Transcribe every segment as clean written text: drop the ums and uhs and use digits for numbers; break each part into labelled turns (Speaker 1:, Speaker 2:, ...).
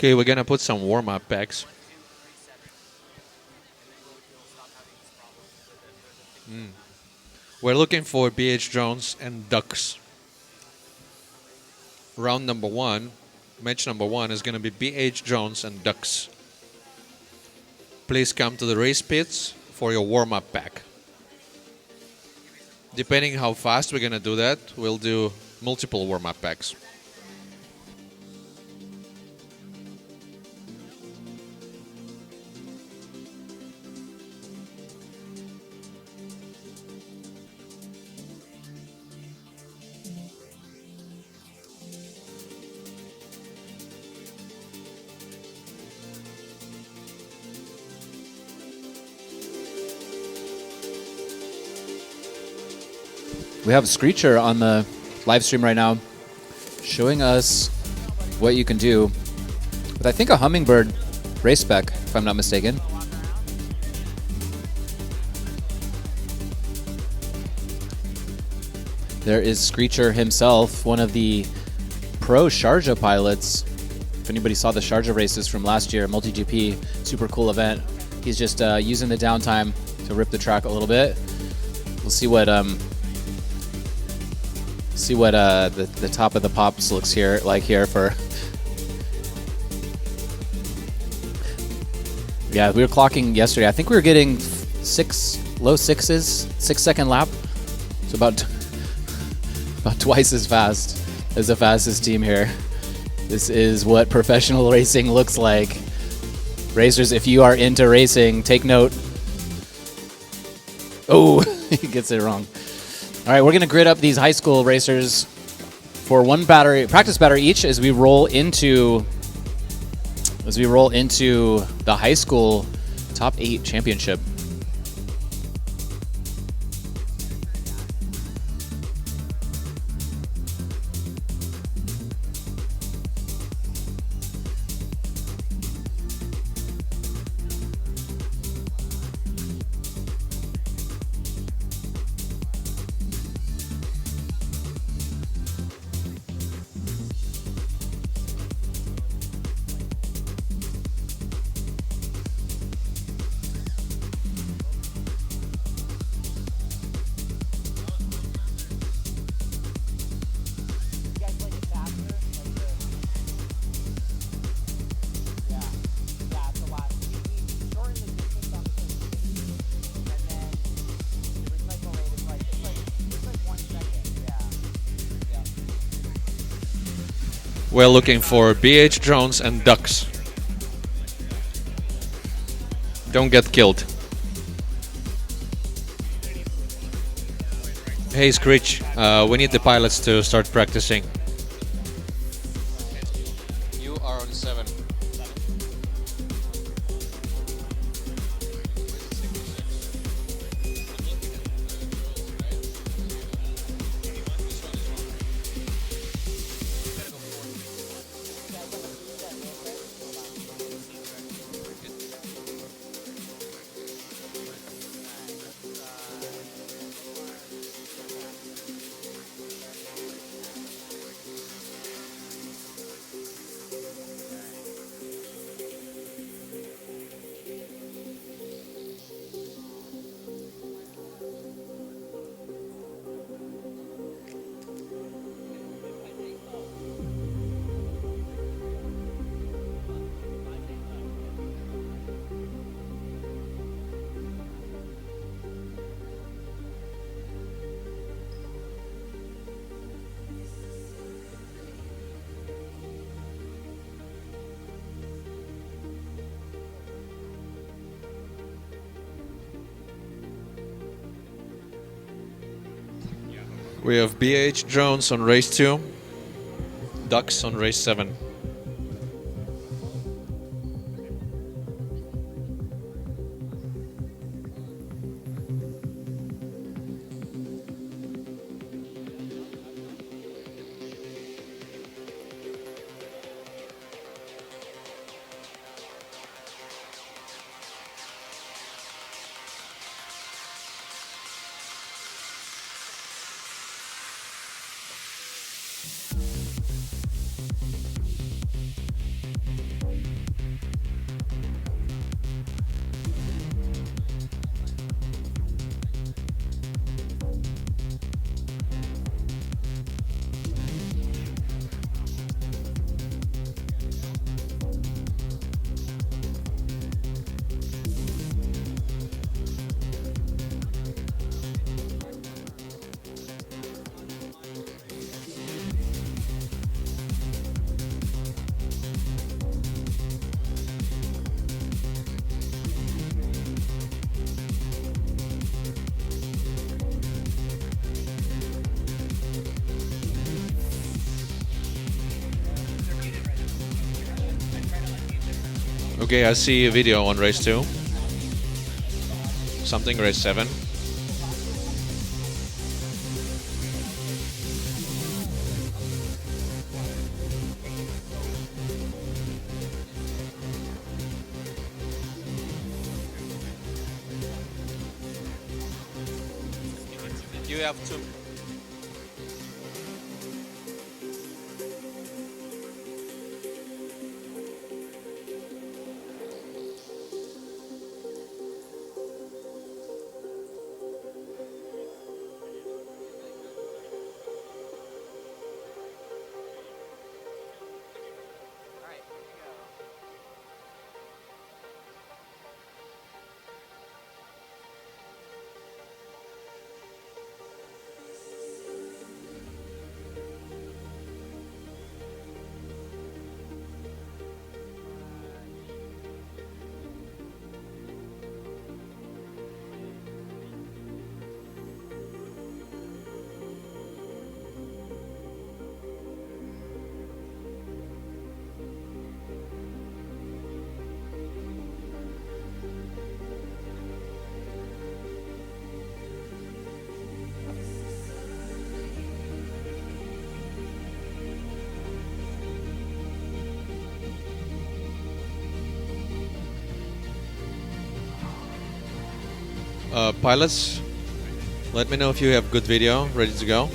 Speaker 1: Okay, we're gonna put some warm-up packs. We're looking for BH Jones and Ducks. Round number one, match number one is gonna be BH Jones and Ducks. Please come to the race pits for your warm-up pack. Depending how fast we're gonna do that, we'll do multiple warm-up packs.
Speaker 2: We have Screecher on the live stream right now showing us what you can do with, I think, a Hummingbird race spec, if I'm not mistaken. There is Screecher himself, one of the pro Sharjah pilots. If anybody saw the Sharjah races from last year, MultiGP, super cool event. He's just using the downtime to rip the track a little bit. We'll see what the top of the pops looks like here for. Yeah, we were clocking yesterday. I think we were getting low sixes, 6-second lap. So about twice as fast as the fastest team here. This is what professional racing looks like. Racers, if you are into racing, take note. Oh, he gets it wrong. All right, we're going to grid up these high school racers for one practice battery each as we roll into the high school top 8 championship.
Speaker 1: We're looking for BH Jones and Ducks. Don't get killed. Hey Screech, we need the pilots to start practicing.
Speaker 2: You are on 7.
Speaker 1: We have BH Jones on race 2, Ducks on race 7. Okay, I see a video on race 2. Something race 7. You have to. Pilots, let me know if you have good video ready to go.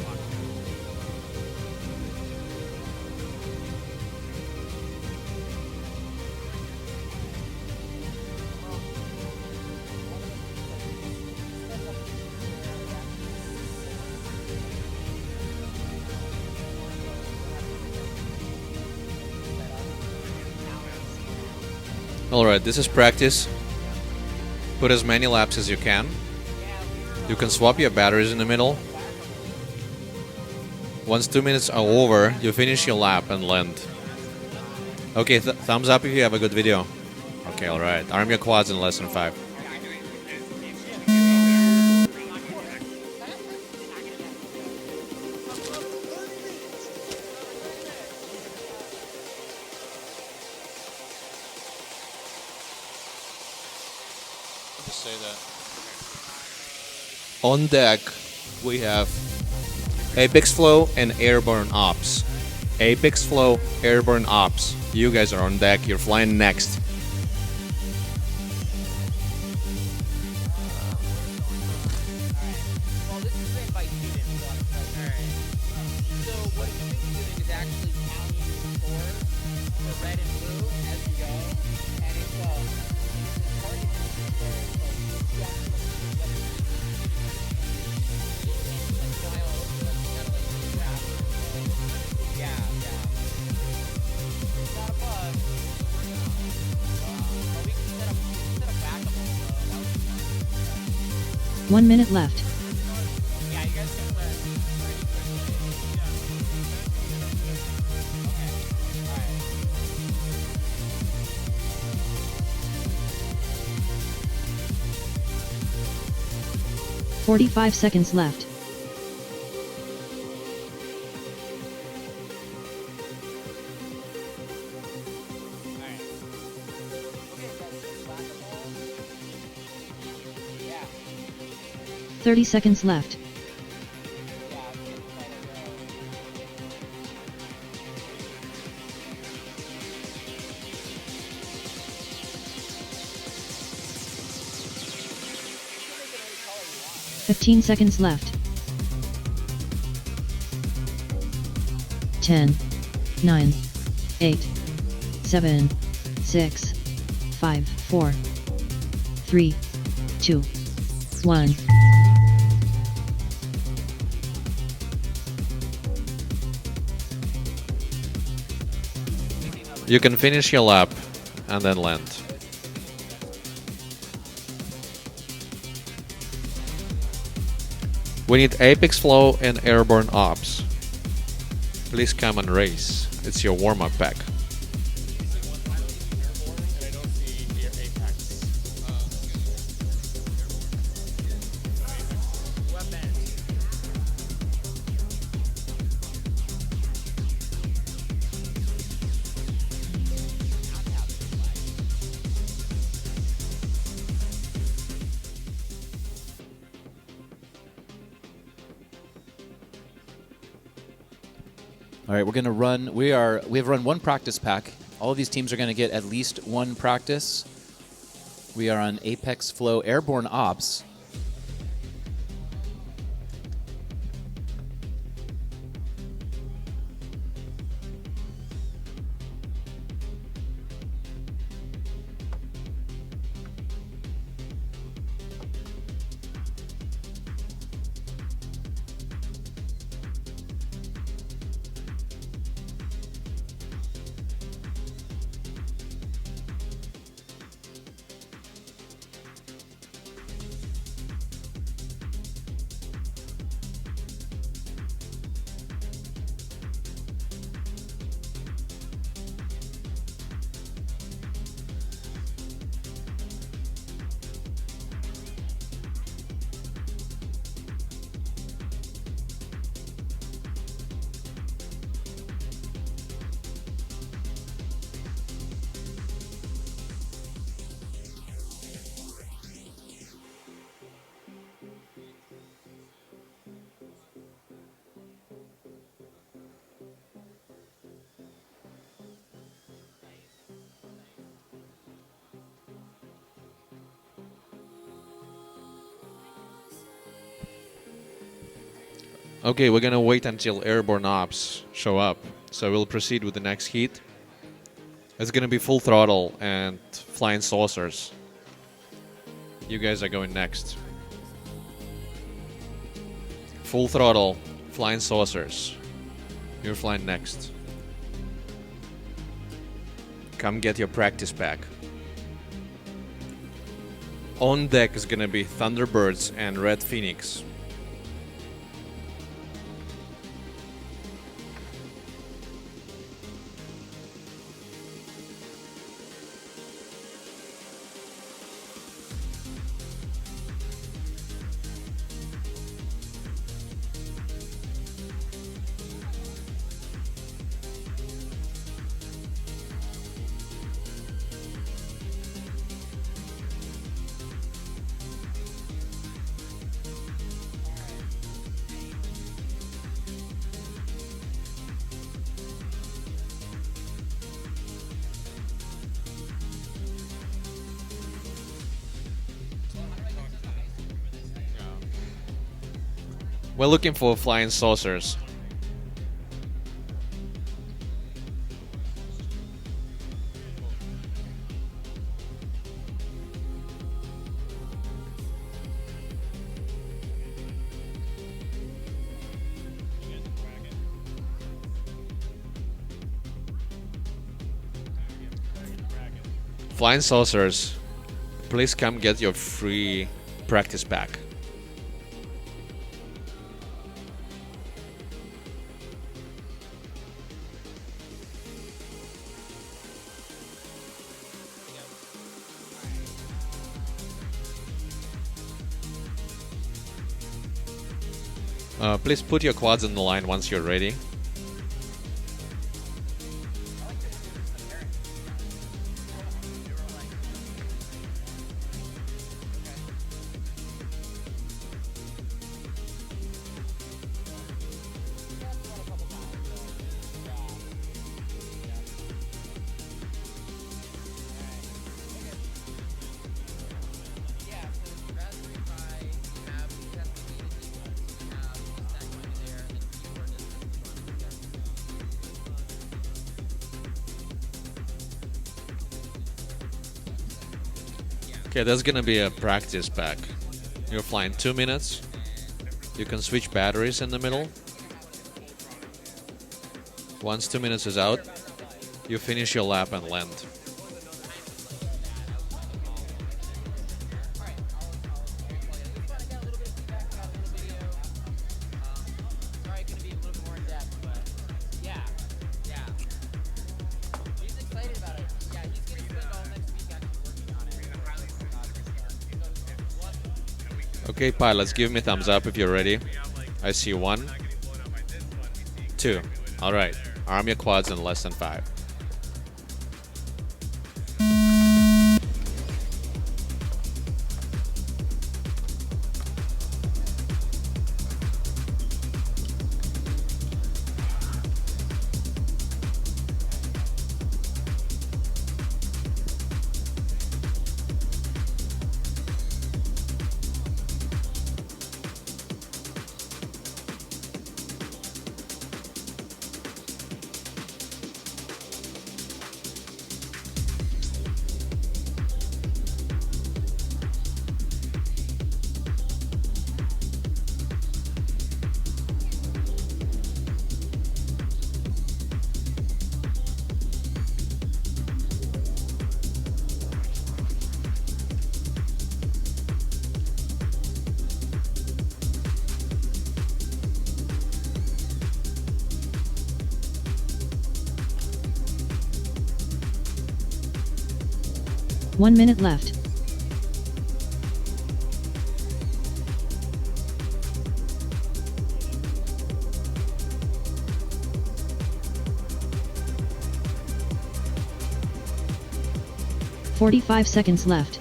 Speaker 1: Alright, this is practice. Put as many laps as you can. You can swap your batteries in the middle. Once 2 minutes are over, you finish your lap and land. Okay, thumbs up if you have a good video. Okay, alright. Arm your quads in less than 5. Say that. On deck, we have Apex Flow and Airborne Ops. Apex Flow, Airborne Ops. You guys are on deck. You're flying next.
Speaker 3: Well, this is made by students. Alright. So what you think you're doing is actually counting your scores for red and blue as you go. And it's target yeah. It's not a bug. But we can set up backup. That would be
Speaker 4: 1 minute left.
Speaker 3: yeah, you guys can learn pretty quickly. Okay. Alright.
Speaker 4: 45 seconds left.
Speaker 3: Alright. Okay, guys, whack-a-mole. Yeah.
Speaker 4: 30 seconds left.
Speaker 3: Yeah, I'm getting quite a row. You can make it any color you want.
Speaker 4: 15 seconds left. 10, 9, 8, 7, 6, 5, 4, 3, 2, 1.
Speaker 1: You can finish your lap and then land. We need Apex Flow and Airborne Ops. Please come and race. It's your warm-up pack.
Speaker 2: All right, we're gonna run. We have run one practice pack. All of these teams are gonna get at least one practice. We are on Apex Flow Airborne Ops.
Speaker 1: Okay, we're gonna wait until airborne ops show up. So we'll proceed with the next heat. It's gonna be full throttle and flying saucers. You guys are going next. Full throttle, flying saucers. You're flying next. Come get your practice pack. On deck is gonna be Thunderbirds and Red Phoenix. We're looking for flying saucers. Flying saucers, please come get your free practice pack. Please put your quads on the line once you're ready. Okay, that's gonna be a practice pack. You're flying 2 minutes. You can switch batteries in the middle. Once 2 minutes is out, you finish your lap and land. Okay, pilots, give me thumbs up if you're ready. I see 1, 2. All right, arm your quads in less than 5.
Speaker 4: 1 minute left. "45 seconds left.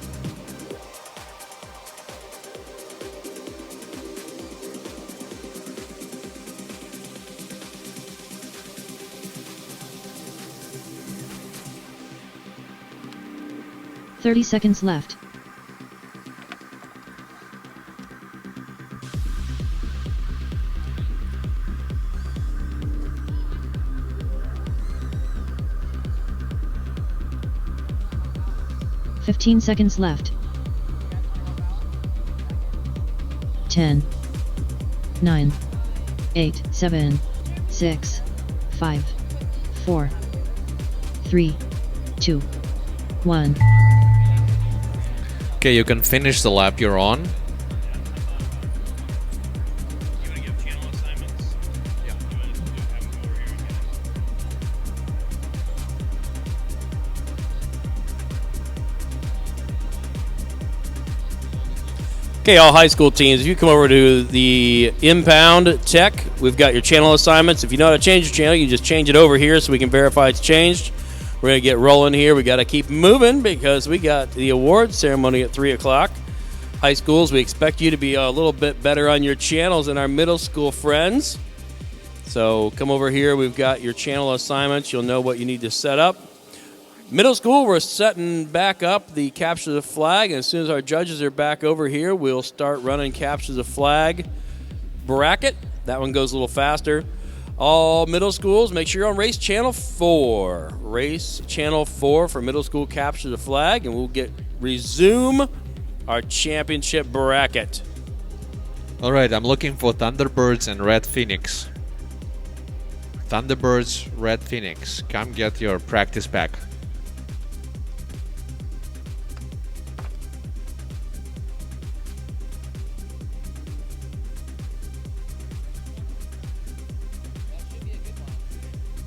Speaker 4: "30 seconds left. "15 seconds left. 10, 9, 8, 7, 6, 5, 4, 3, 2, 1.
Speaker 1: Okay, you can finish the lap you're on.
Speaker 5: You want to give channel assignments? Yeah. You want to have them over here again? Okay, all high school teams, if you come over to the impound tech, we've got your channel assignments. If you know how to change your channel, you just change it over here so we can verify it's changed. We're going to get rolling here. We got to keep moving because we got the awards ceremony at 3 o'clock. High schools, we expect you to be a little bit better on your channels than our middle school friends. So come over here. We've got your channel assignments. You'll know what you need to set up. Middle school, we're setting back up the capture the flag. And as soon as our judges are back over here, we'll start running capture the flag bracket. That one goes a little faster. All middle schools, make sure you're on race channel 4. Race channel 4 for middle school capture the flag, and we'll resume our championship bracket.
Speaker 1: All right, I'm looking for Thunderbirds and Red Phoenix. Thunderbirds, Red Phoenix, come get your practice pack.
Speaker 3: That should be a good one.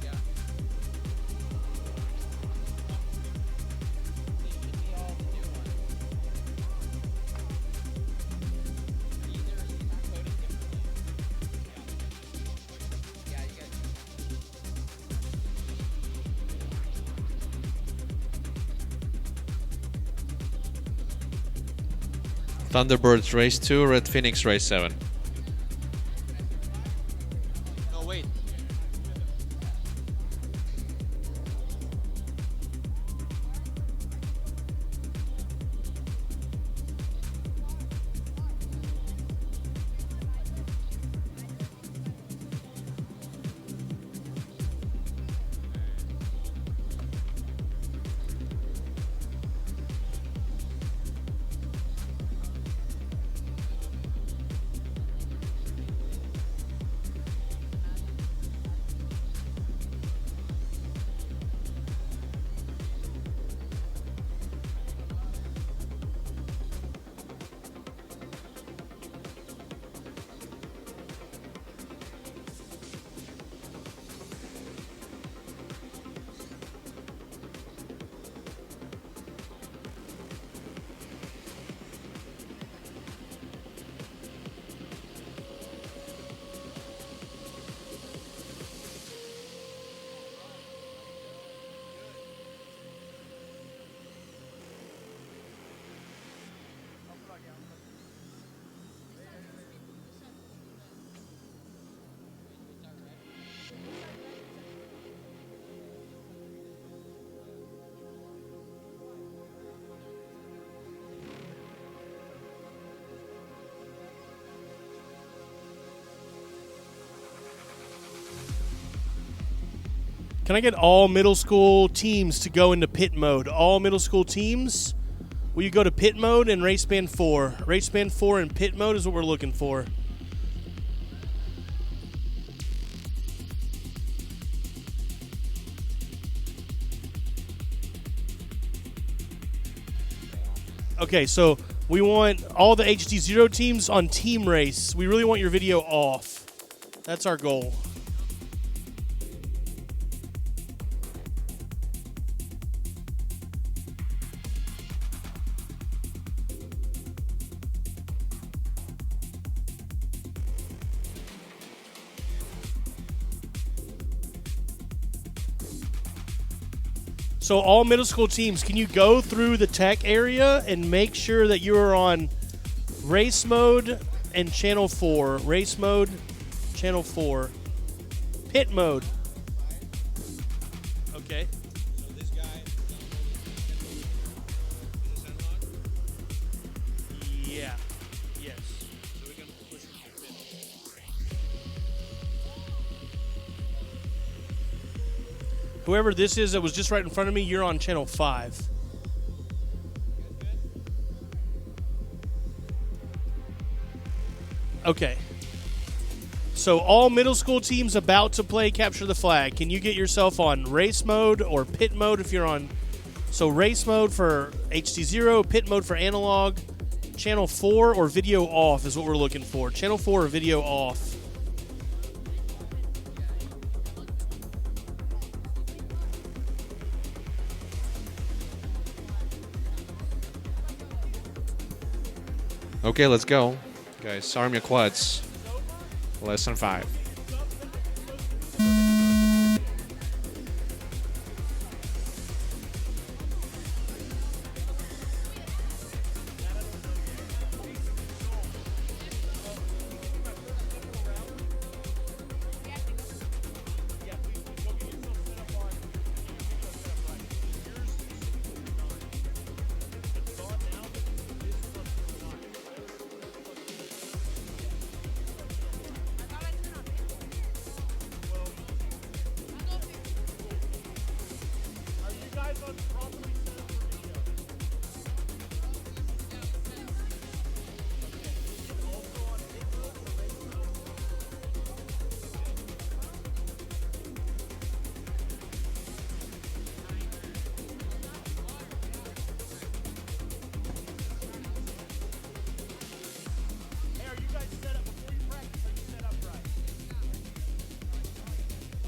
Speaker 3: Yeah. These should be all the new ones. These are coded differently. Yeah, you guys.
Speaker 1: Thunderbirds race 2, Red Phoenix race 7.
Speaker 3: Oh, wait.
Speaker 6: Can I get all middle school teams to go into pit mode? All middle school teams, will you go to pit mode and race band 4? Race band 4 and pit mode is what we're looking for. Okay, so we want all the HD0 teams on team race. We really want your video off. That's our goal. So all middle school teams, can you go through the tech area and make sure that you are on race mode and channel 4? Race mode, channel 4. Pit mode. Okay. Yeah. Yes. Whoever this is that was just right in front of me, you're on channel 5. Okay. So all middle school teams about to play Capture the Flag, can you get yourself on race mode or pit mode if you're on? So race mode for HD0, pit mode for analog, channel 4 or video off is what we're looking for. Channel 4 or video off.
Speaker 1: Okay, let's go. Guys, arm your quads. Lesson 5.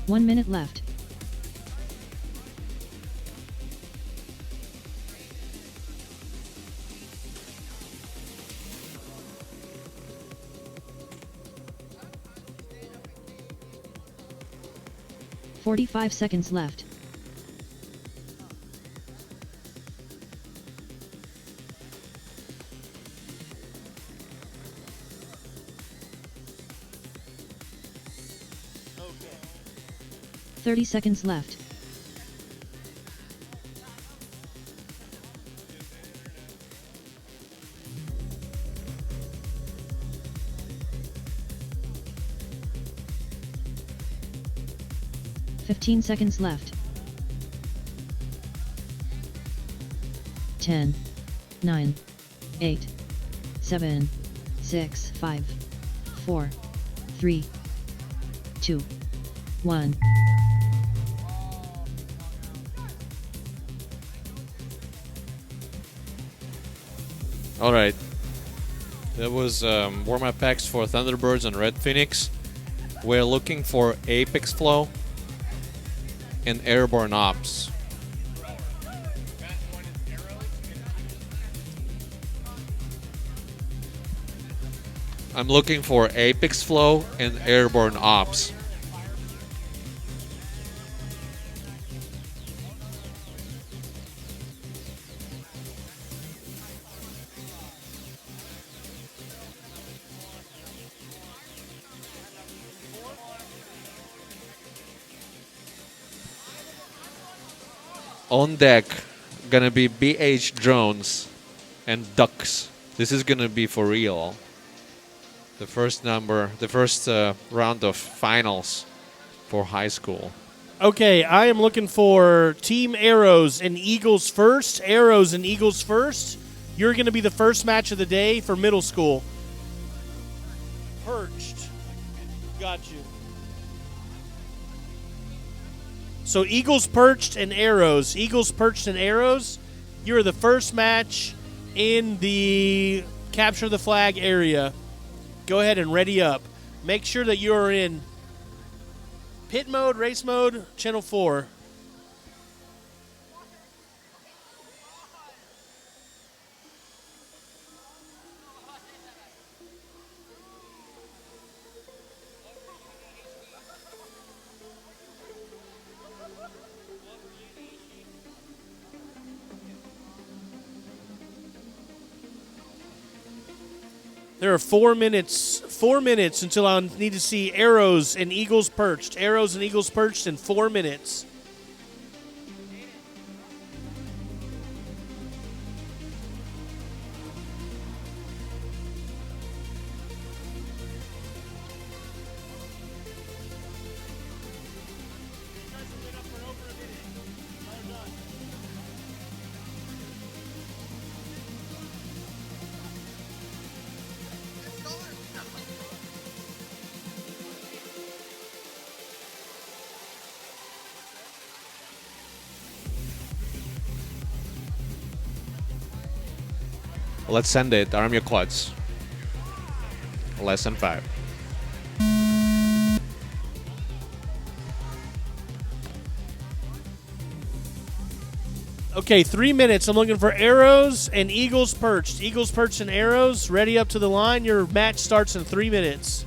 Speaker 4: One minute left. "45 seconds left.
Speaker 6: Okay.
Speaker 4: 30 seconds left. "15 seconds left. 10, 9, 8, 7, 6, 5, 4, 3, 2, 1.
Speaker 1: All right. That was warm-up packs for Thunderbirds and Red Phoenix. We're looking for Apex Flow and Airborne Ops. I'm looking for Apex Flow and Airborne Ops. On deck, gonna be BH drones and ducks. This is gonna be for real. The first round of finals for high school.
Speaker 6: Okay, I am looking for Team Arrows and Eagles first. Arrows and Eagles first. You're going to be the first match of the day for middle school. Perched. Got you. So Eagles perched and Arrows. Eagles perched and Arrows. You're the first match in the Capture the Flag area. Go ahead and ready up. Make sure that you're in pit mode, race mode, channel 4. There are 4 minutes. 4 minutes until I need to see arrows and eagles perched. Arrows and eagles perched in 4 minutes.
Speaker 1: Let's send it. Arm your quads. Less than 5.
Speaker 6: Okay, 3 minutes. I'm looking for arrows and eagles perched. Eagles perched and arrows. Ready up to the line. Your match starts in 3 minutes.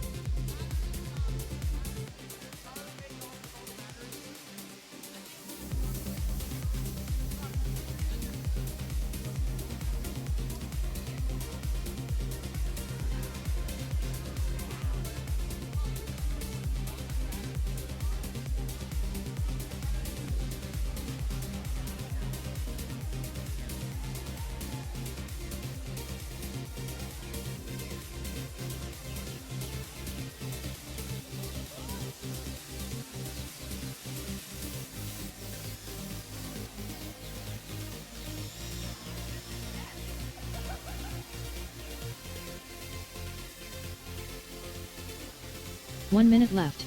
Speaker 4: One minute left.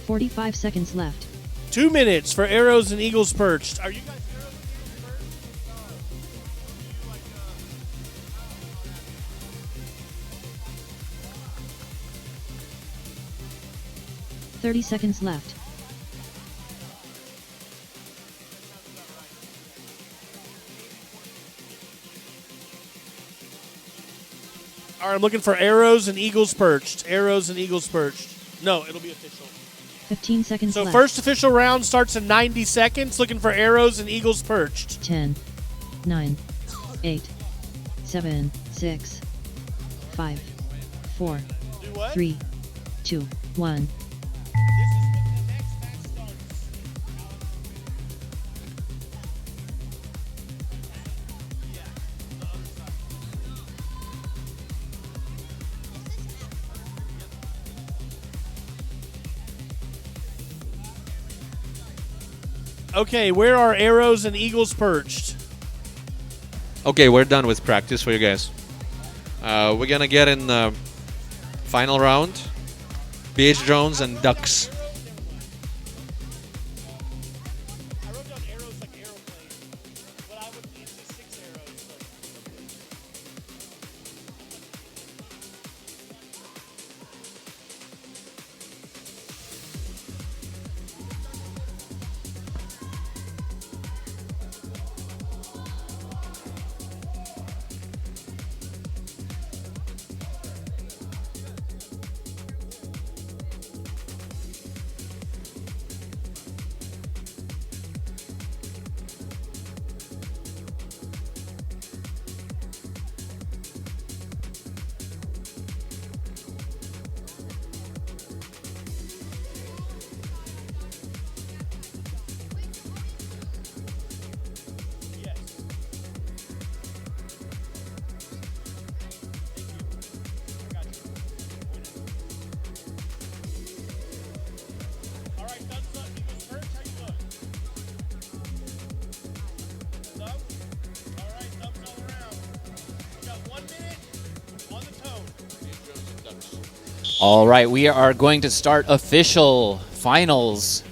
Speaker 4: "45 seconds left.
Speaker 6: 2 minutes for arrows and eagles perched. Are you guys arrows and eagles perched?
Speaker 4: 30 seconds left.
Speaker 6: All right, I'm looking for arrows and eagles perched. Arrows and eagles perched. No, it'll be official.
Speaker 4: 15 seconds
Speaker 6: So
Speaker 4: left.
Speaker 6: first official round starts in 90 seconds. Looking for arrows and eagles perched.
Speaker 4: 10, 9, 8, 7, 6, 5, 4,
Speaker 6: Do what?
Speaker 4: 3, 2, 1.
Speaker 6: Okay, where are arrows and eagles perched?
Speaker 1: Okay, we're done with practice for you guys. We're gonna get in the final round. BH drones and ducks.
Speaker 6: I wrote down arrows like aeroplanes, but I would need 6 arrows. All right, thumbs up. Eagles perched. How you doing? Thumbs? All right, thumbs all around. We got 1 minute on the tone.
Speaker 2: All right, we are going to start official finals.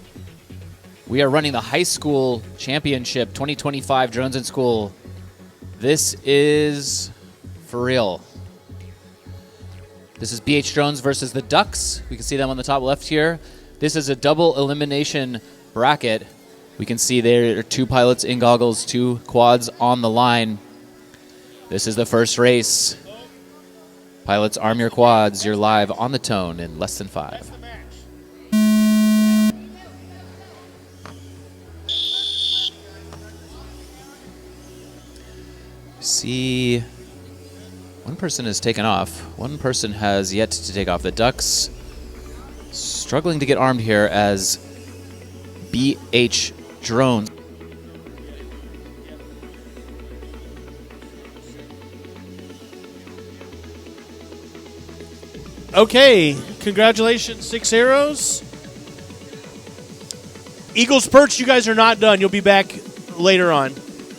Speaker 2: We are running the high school championship 2025 Drones in School. This is for real. This is BH Drones versus the Ducks. We can see them on the top left here. This is a double elimination bracket. We can see there are 2 pilots in goggles, 2 quads on the line. This is the first race. Pilots, arm your quads. You're live on the tone in less than 5. See, one person has taken off. One person has yet to take off. The Ducks struggling to get armed here as BH drones.
Speaker 6: Okay, congratulations, 6 arrows. Eagles Perch, you guys are not done. You'll be back later on.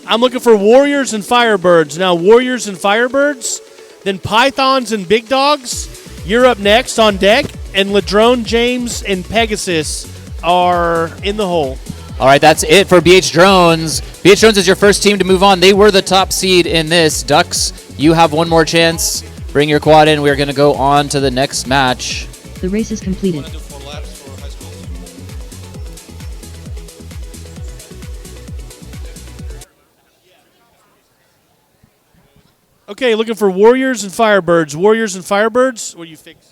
Speaker 6: I'm looking for Warriors and Firebirds. Now, Warriors and Firebirds, then Pythons and Big Dogs. You're up next on deck, and Ladrone, James, and Pegasus are in the hole.
Speaker 2: All right, that's it for BH Drones. BH Drones is your first team to move on. They were the top seed in this. Ducks, you have one more chance. Bring your quad in. We're going to go on to the next match.
Speaker 4: The race is completed.
Speaker 6: Okay, looking for Warriors and Firebirds. Warriors and Firebirds. What do you fix?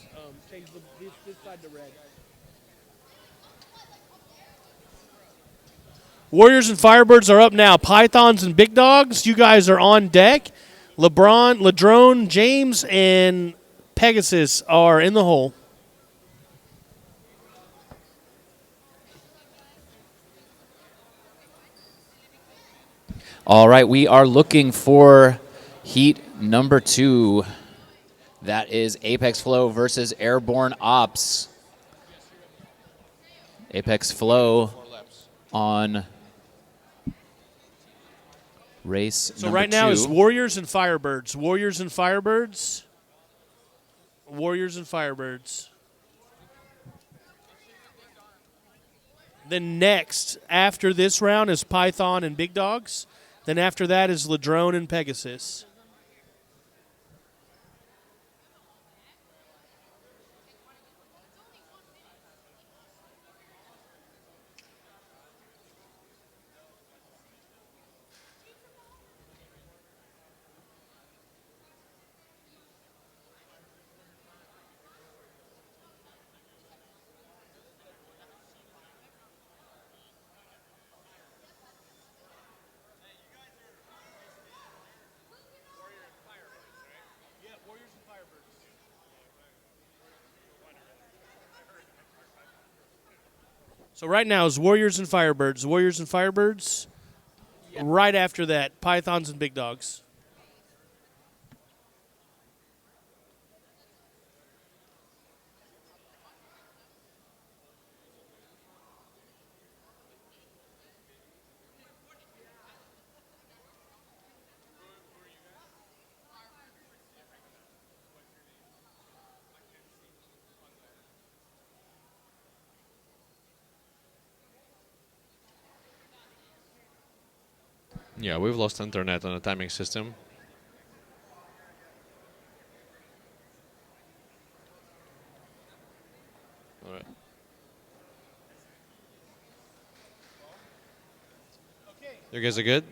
Speaker 6: Change this side to red. Warriors and Firebirds are up now. Pythons and Big Dogs, you guys are on deck. Ladrone, James, and Pegasus are in the hole.
Speaker 2: All right, we are looking for heat number 2. That is Apex Flow versus Airborne Ops. Apex Flow on race
Speaker 6: So
Speaker 2: number
Speaker 6: right now
Speaker 2: 2.
Speaker 6: is Warriors and Firebirds. Warriors and Firebirds. Warriors and Firebirds. Then next, after this round, is Python and Big Dogs. Then after that is Ladrone and Pegasus. So right now is Warriors and Firebirds. Warriors and Firebirds. Right after that, Pythons and Big Dogs.
Speaker 1: Yeah, we've lost internet on the timing system. All right. You guys are good?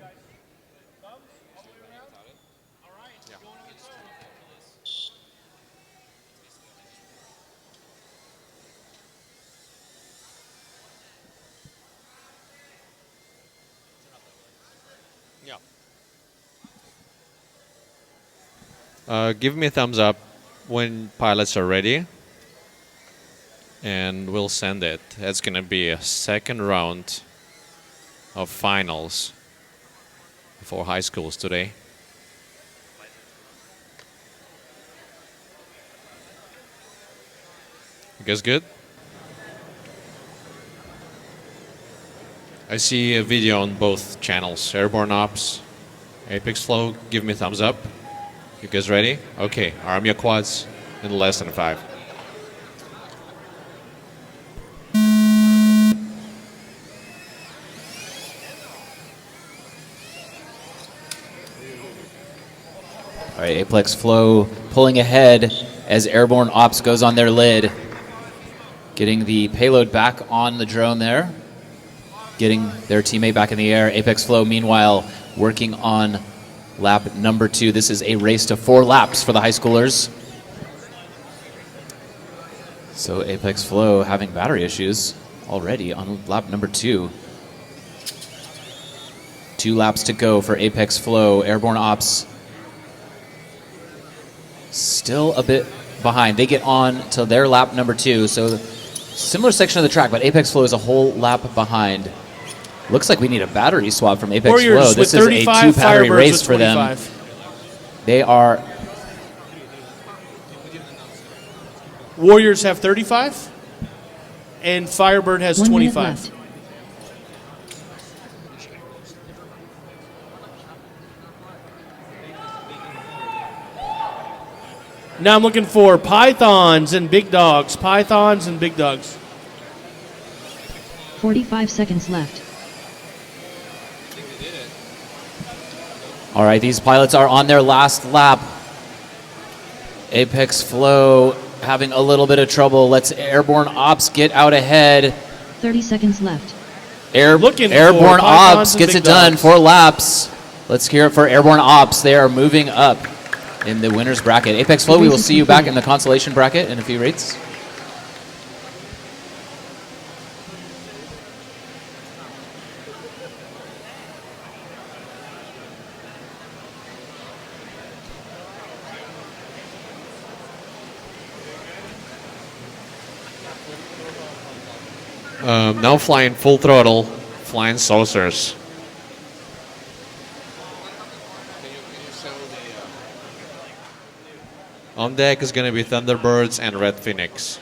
Speaker 1: Give me a thumbs up when pilots are ready, and we'll send it. It's gonna be a second round of finals for high schools today. You guys good? I see a video on both channels, Airborne Ops, Apex Flow. Give me a thumbs up. You guys ready? Okay, arm your quads in less than 5.
Speaker 2: All right, Apex Flow pulling ahead as Airborne Ops goes on their lid. Getting the payload back on the drone there. Getting their teammate back in the air. Apex Flow, meanwhile, working on lap number 2. This is a race to 4 laps for the high schoolers. So Apex Flow having battery issues already on lap number 2. 2 laps to go for Apex Flow. Airborne Ops still a bit behind. They get on to their lap number 2, so similar section of the track, but Apex Flow is a whole lap behind. Looks like we need a battery swap from Apex
Speaker 6: Warriors
Speaker 2: Flow.
Speaker 6: with
Speaker 2: This is a
Speaker 6: 35,
Speaker 2: 2-battery
Speaker 6: Firebirds
Speaker 2: race
Speaker 6: with
Speaker 2: for them.
Speaker 6: 25.
Speaker 2: They are...
Speaker 6: Warriors have 35, and Firebird has
Speaker 4: 1 minute
Speaker 6: 25.
Speaker 4: left.
Speaker 6: Now I'm looking for Pythons and Big Dogs. Pythons and Big Dogs.
Speaker 4: 45 seconds left.
Speaker 2: All right, these pilots are on their last lap. Apex Flow having a little bit of trouble. Let's Airborne Ops get out ahead.
Speaker 4: 30 seconds left.
Speaker 6: Looking for
Speaker 2: Airborne
Speaker 6: Pythons
Speaker 2: Ops
Speaker 6: and
Speaker 2: gets
Speaker 6: Big
Speaker 2: it done.
Speaker 6: Dogs.
Speaker 2: 4 laps. Let's hear it for Airborne Ops. They are moving up in the winner's bracket. Apex Flow, we will see you back in the consolation bracket in a few rates.
Speaker 1: Now flying full throttle, flying saucers. On deck is going to be Thunderbirds and Red Phoenix.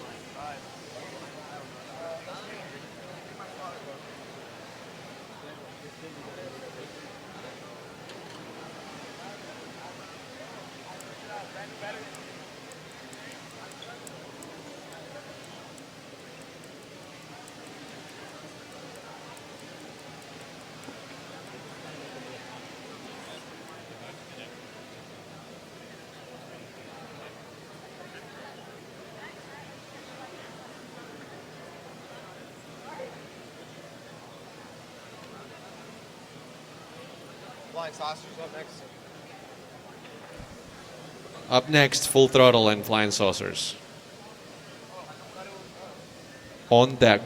Speaker 7: Flying saucers up next.
Speaker 1: Up next, full throttle and flying saucers. On deck,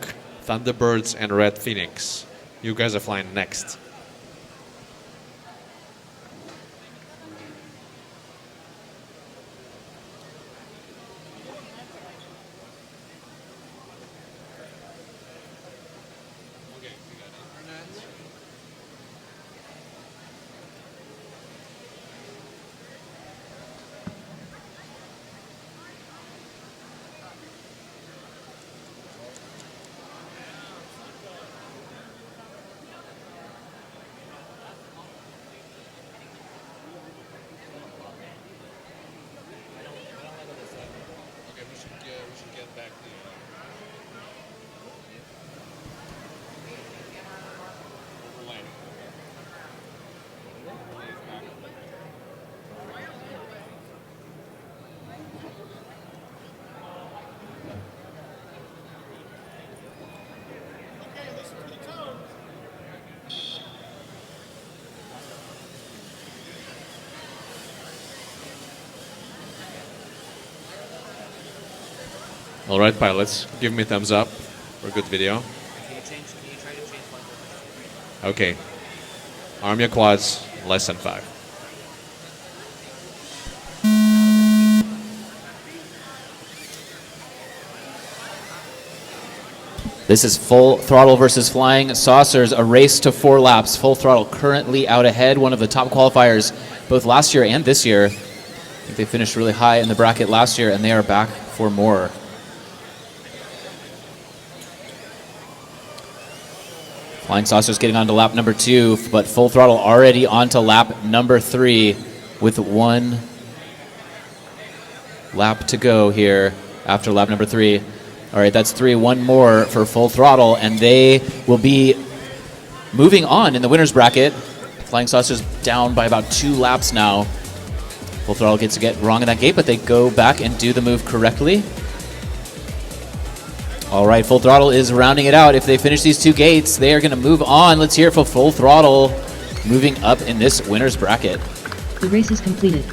Speaker 1: Thunderbirds and Red Phoenix. You guys are flying next. All right, pilots, give me a thumbs up for a good video. Okay. Arm your quads, less than 5.
Speaker 2: This is full throttle versus flying saucers, a race to 4 laps. Full throttle currently out ahead, one of the top qualifiers both last year and this year. I think they finished really high in the bracket last year, and they are back for more. Flying Saucers getting on to lap number 2, but Full Throttle already on to lap number 3 with 1 lap to go here after lap number 3. All right, that's 3. 1 more for Full Throttle, and they will be moving on in the winner's bracket. Flying Saucers down by about 2 laps now. Full Throttle gets to get wrong in that gate, but they go back and do the move correctly. All right, Full Throttle is rounding it out. If they finish these 2 gates, they are going to move on. Let's hear it for Full Throttle moving up in this winner's bracket.
Speaker 4: The race is completed.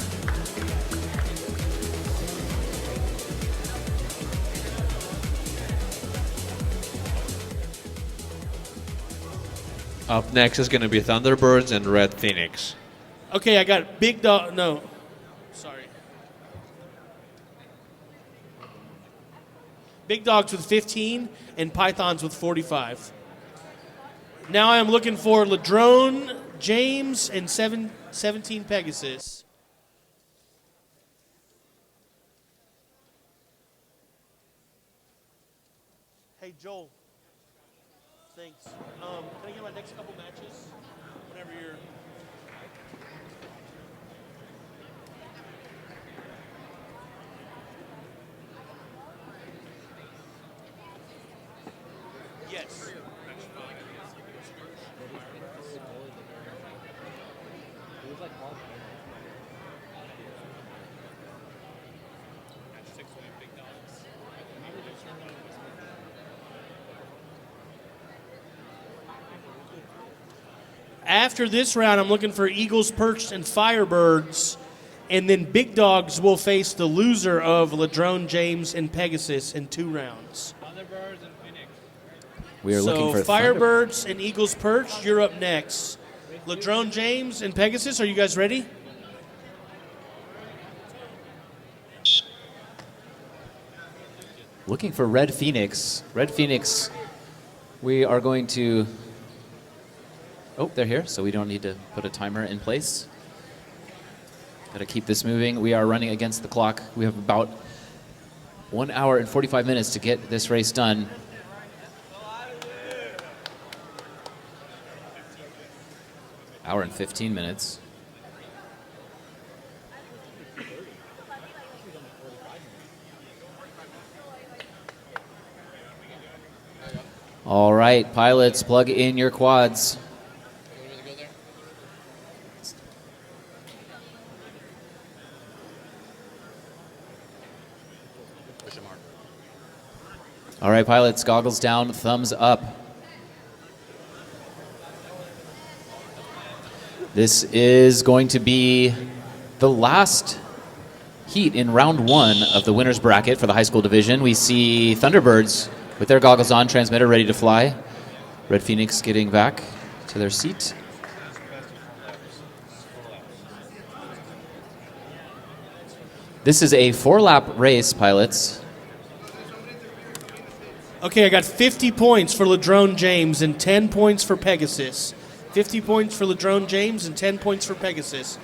Speaker 1: Up next is going to be Thunderbirds and Red Phoenix.
Speaker 6: Okay, I got Big Dog. No, sorry. Big Dogs with 15 and Pythons with 45. Now I am looking for Ladrone, James, and 17 Pegasus. Hey, Joel. Thanks. Can I get my next couple matches? Whenever you're... Yes. After this round, I'm looking for Eagles, Perched, and Firebirds. And then Big Dogs will face the loser of Ladrone, James, and Pegasus in 2 rounds.
Speaker 2: We are looking for
Speaker 6: Firebirds and Eagles, Perched, you're up next. Ladrone, James, and Pegasus, are you guys ready?
Speaker 2: Looking for Red Phoenix. Red Phoenix, we are going to... Oh, they're here, so we don't need to put a timer in place. Got to keep this moving. We are running against the clock. We have about 1 hour and 45 minutes to get this race done. Hour and 15 minutes. All right, pilots, plug in your quads. All right, pilots, goggles down, thumbs up. This is going to be the last heat in round 1 of the winner's bracket for the high school division. We see Thunderbirds with their goggles on, transmitter ready to fly. Red Phoenix getting back to their seat. This is a 4-lap race, pilots.
Speaker 6: Okay, I got 50 points for Ladrone, James, and 10 points for Pegasus. 50 points for Ladrone, James, and 10 points for Pegasus.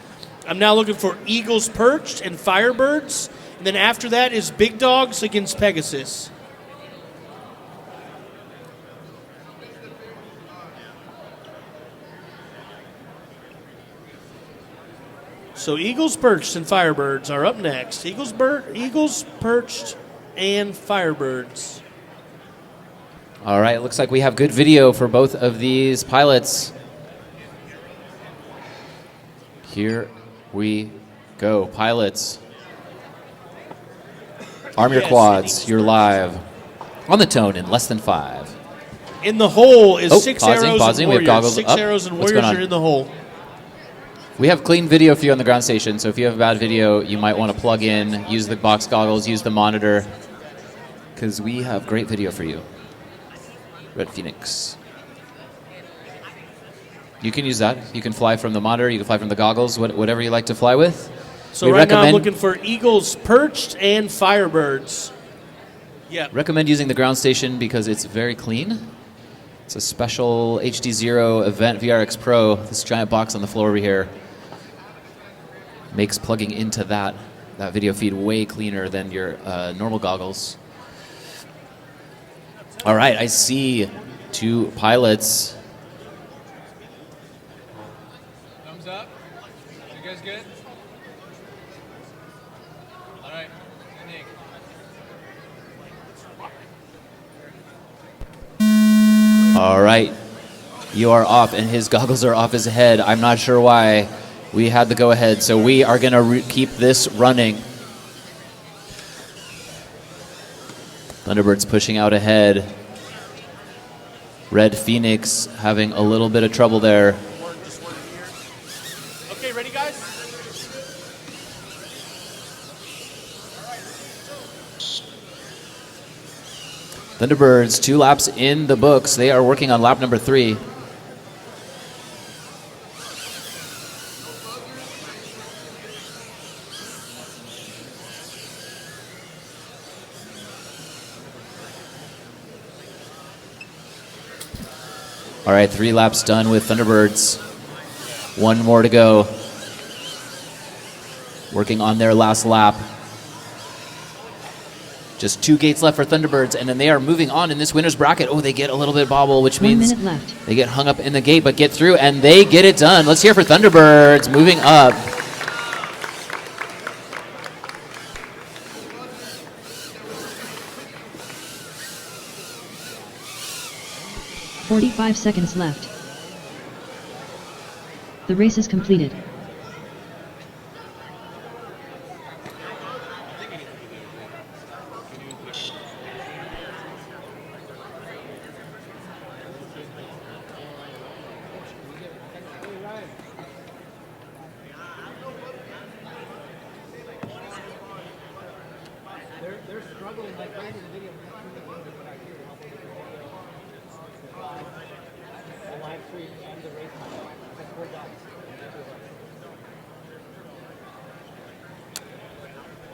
Speaker 6: I'm now looking for Eagles, Perched, and Firebirds. And then after that is Big Dogs against Pegasus. So Eagles, Perched, and Firebirds are up next. Eagles, Perched, and Firebirds.
Speaker 2: All right, it looks like we have good video for both of these pilots. Here we go, pilots. Arm your quads, you're live. On the tone in less than 5.
Speaker 6: In the hole is 6
Speaker 2: pausing,
Speaker 6: arrows
Speaker 2: pausing.
Speaker 6: and
Speaker 2: We have
Speaker 6: warriors.
Speaker 2: goggles
Speaker 6: 6
Speaker 2: up.
Speaker 6: arrows and
Speaker 2: What's
Speaker 6: warriors
Speaker 2: going
Speaker 6: are
Speaker 2: on?
Speaker 6: in the hole.
Speaker 2: We have clean video for you on the ground station, so if you have bad video, you might want to plug in, use the box goggles, use the monitor, because we have great video for you. Red Phoenix. You can use that. You can fly from the monitor, you can fly from the goggles, whatever you like to fly with.
Speaker 6: So right now I'm looking for Eagles, Perched, and Firebirds. Yeah.
Speaker 2: Recommend using the ground station because it's very clean. It's a special HD0 event VRX Pro. This giant box on the floor over here makes plugging into that video feed way cleaner than your normal goggles. All right, I see 2 pilots.
Speaker 8: Thumbs up. You guys good? All right. Ending.
Speaker 2: All right, you are off, and his goggles are off his head. I'm not sure why. We had the go-ahead, so we are going to keep this running. Thunderbirds pushing out ahead. Red Phoenix having a little bit of trouble there.
Speaker 6: Okay, ready, guys?
Speaker 2: Thunderbirds, 2 laps in the books. They are working on lap number 3. All right, 3 laps done with Thunderbirds. 1 more to go. Working on their last lap. Just 2 gates left for Thunderbirds, and then they are moving on in this winner's bracket. Oh, they get a little bit bobble, which
Speaker 4: 1
Speaker 2: means
Speaker 4: minute left.
Speaker 2: they get hung up in the gate, but get through, and they get it done. Let's hear for Thunderbirds moving up.
Speaker 4: "45 seconds left. The race is completed.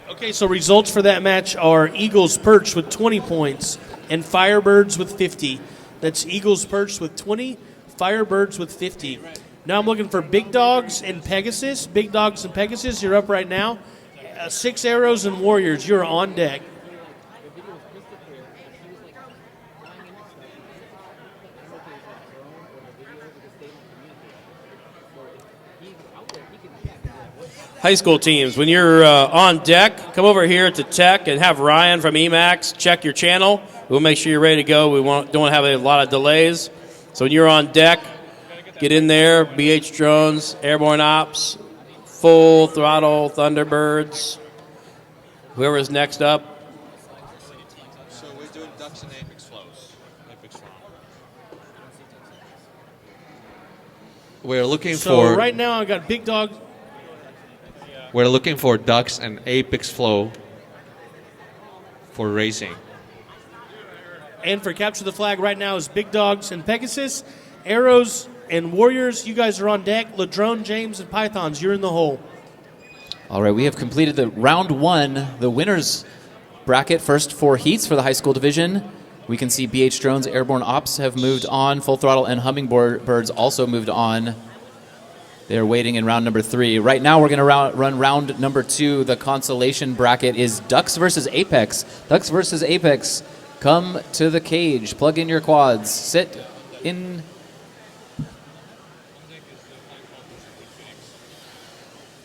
Speaker 6: Okay, so results for that match are Eagles Perch with 20 points and Firebirds with 50. That's Eagles Perch with 20, Firebirds with 50. Now I'm looking for Big Dogs and Pegasus. Big Dogs and Pegasus, you're up right now. 6 Arrows and Warriors, you're on deck.
Speaker 5: High school teams, when you're on deck, come over here to Tech and have Ryan from Emacs check your channel. We'll make sure you're ready to go. We don't want to have a lot of delays. So when you're on deck, get in there. BH Drones, Airborne Ops, Full Throttle, Thunderbirds. Whoever's next up.
Speaker 1: So we're doing ducks and apex flows. We're looking
Speaker 6: So
Speaker 1: for
Speaker 6: right now I've got Big Dog.
Speaker 1: we're looking for ducks and apex flow for racing.
Speaker 6: And for Capture the Flag right now is Big Dogs and Pegasus. Arrows and Warriors, you guys are on deck. Ladrone, James, and Pythons, you're in the hole.
Speaker 2: All right, we have completed the round 1, the winners bracket. First 4 heats for the high school division. We can see BH Drones, Airborne Ops have moved on. Full Throttle and Hummingbirds also moved on. They're waiting in round number 3. Right now we're going to run round number 2. The consolation bracket is Ducks versus Apex. Ducks versus Apex. Come to the cage. Plug in your quads. Sit in.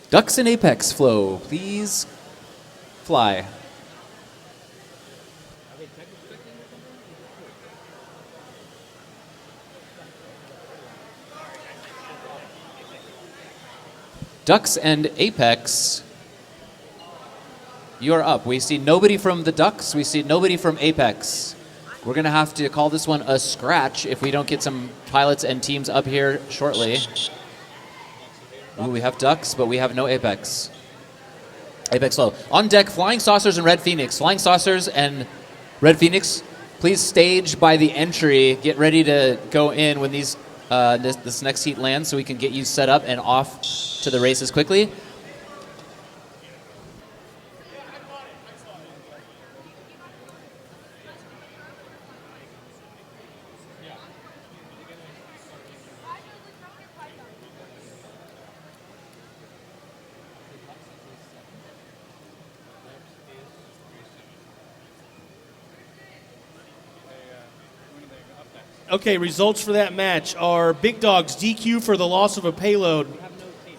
Speaker 2: Ducks and Apex flow. Please fly. Ducks and Apex, you're up. We see nobody from the Ducks. We see nobody from Apex. We're going to have to call this one a scratch if we don't get some pilots and teams up here shortly. Ooh, we have Ducks, but we have no Apex. Apex low. On deck, Flying Saucers and Red Phoenix. Flying Saucers and Red Phoenix, please stage by the entry. Get ready to go in when these this next heat lands so we can get you set up and off to the races quickly.
Speaker 6: Okay, results for that match are Big Dogs DQ for the loss of a payload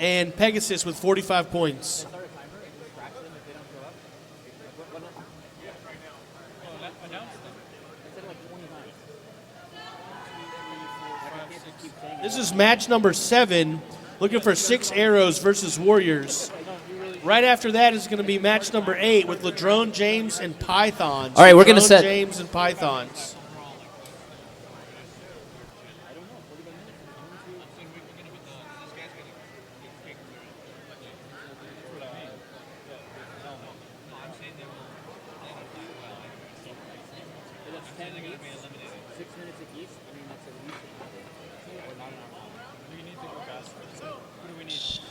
Speaker 6: and Pegasus with 45 points. This is match number 7, looking for 6 Arrows versus Warriors. Right after that is going to be match number 8 with Ladrone, James, and Pythons.
Speaker 2: All right, we're going to
Speaker 6: Ladrone,
Speaker 2: set
Speaker 6: James and Pythons.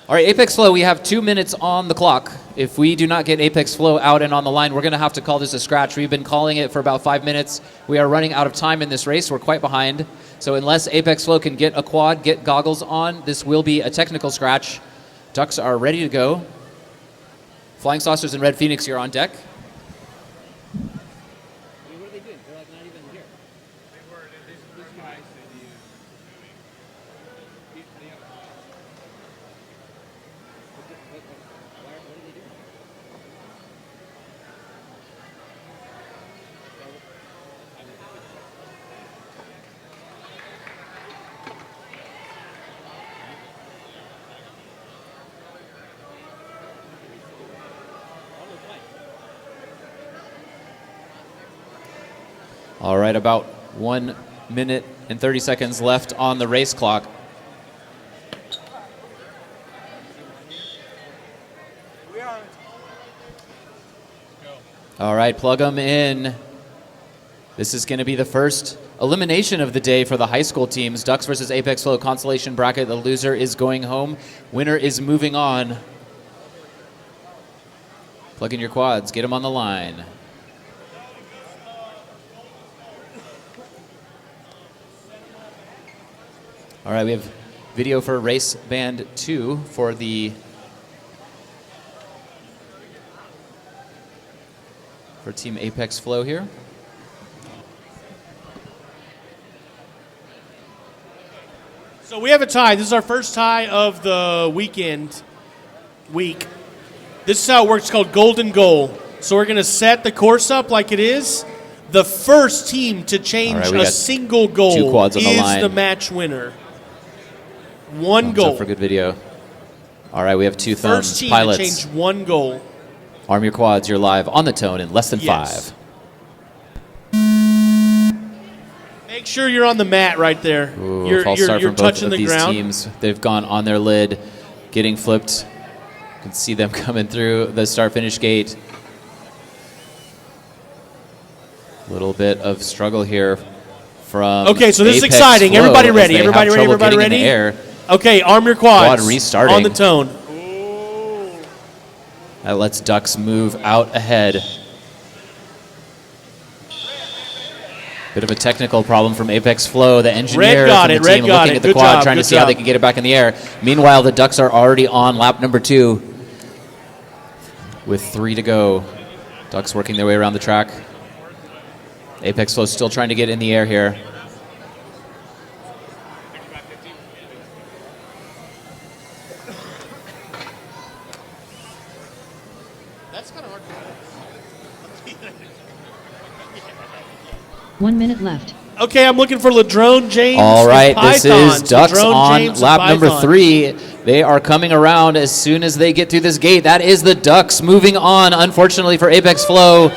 Speaker 2: All right, Apex Flow, we have 2 minutes on the clock. If we do not get Apex Flow out and on the line, we're going to have to call this a scratch. We've been calling it for about 5 minutes. We are running out of time in this race. We're quite behind. So unless Apex Flow can get a quad, get goggles on, this will be a technical scratch. Ducks are ready to go. Flying Saucers and Red Phoenix, you're on deck. All right, about 1 minute and 30 seconds left on the race clock. All right, plug them in. This is going to be the first elimination of the day for the high school teams. Ducks versus Apex Flow consolation bracket. The loser is going home. Winner is moving on. Plug in your quads. Get them on the line. All right, we have video for race band 2 for Team Apex Flow here.
Speaker 6: So we have a tie. This is our first tie of the week. This is how it works. It's called Golden Goal. So we're going to set the course up like it is. The first team to change a single goal
Speaker 2: two quads on the
Speaker 6: is
Speaker 2: line.
Speaker 6: the match winner. One
Speaker 2: Thumbs
Speaker 6: goal.
Speaker 2: up for good video. All right, we have two thumbs.
Speaker 6: First team
Speaker 2: Pilots,
Speaker 6: to change one goal.
Speaker 2: arm your quads. You're live on the tone in less than
Speaker 6: Yes.
Speaker 2: 5.
Speaker 6: Make sure you're on the mat right there.
Speaker 2: Ooh,
Speaker 6: you're
Speaker 2: false start from both
Speaker 6: touching
Speaker 2: of
Speaker 6: the
Speaker 2: these
Speaker 6: ground.
Speaker 2: teams. They've gone on their lid, getting flipped. You can see them coming through the start-finish gate. Little bit of struggle here from
Speaker 6: Okay, so this is
Speaker 2: Apex
Speaker 6: exciting.
Speaker 2: Flow
Speaker 6: Everybody
Speaker 2: as
Speaker 6: ready?
Speaker 2: they have
Speaker 6: Everybody ready?
Speaker 2: trouble
Speaker 6: Everybody
Speaker 2: getting in the
Speaker 6: ready?
Speaker 2: air.
Speaker 6: Okay, arm your quads.
Speaker 2: Quad restarting.
Speaker 6: On the tone.
Speaker 2: That lets Ducks move out ahead. Bit of a technical problem from Apex Flow. The engineer
Speaker 6: Red got
Speaker 2: from
Speaker 6: it,
Speaker 2: the
Speaker 6: Red
Speaker 2: team
Speaker 6: got
Speaker 2: looking
Speaker 6: it.
Speaker 2: at the
Speaker 6: Good
Speaker 2: quad,
Speaker 6: job,
Speaker 2: trying to
Speaker 6: good
Speaker 2: see how they
Speaker 6: job.
Speaker 2: can get it back in the air. Meanwhile, the Ducks are already on lap number 2 with 3 to go. Ducks working their way around the track. Apex Flow still trying to get in the air here.
Speaker 6: That's kind of hard.
Speaker 4: 1 minute left.
Speaker 6: Okay, I'm looking for Ladrone James.
Speaker 2: All right,
Speaker 6: and
Speaker 2: this
Speaker 6: Pythons.
Speaker 2: is Ducks
Speaker 6: Ladrone
Speaker 2: on
Speaker 6: James and
Speaker 2: lap number
Speaker 6: Pythons.
Speaker 2: 3. They are coming around as soon as they get through this gate. That is the Ducks moving on. Unfortunately for Apex Flow,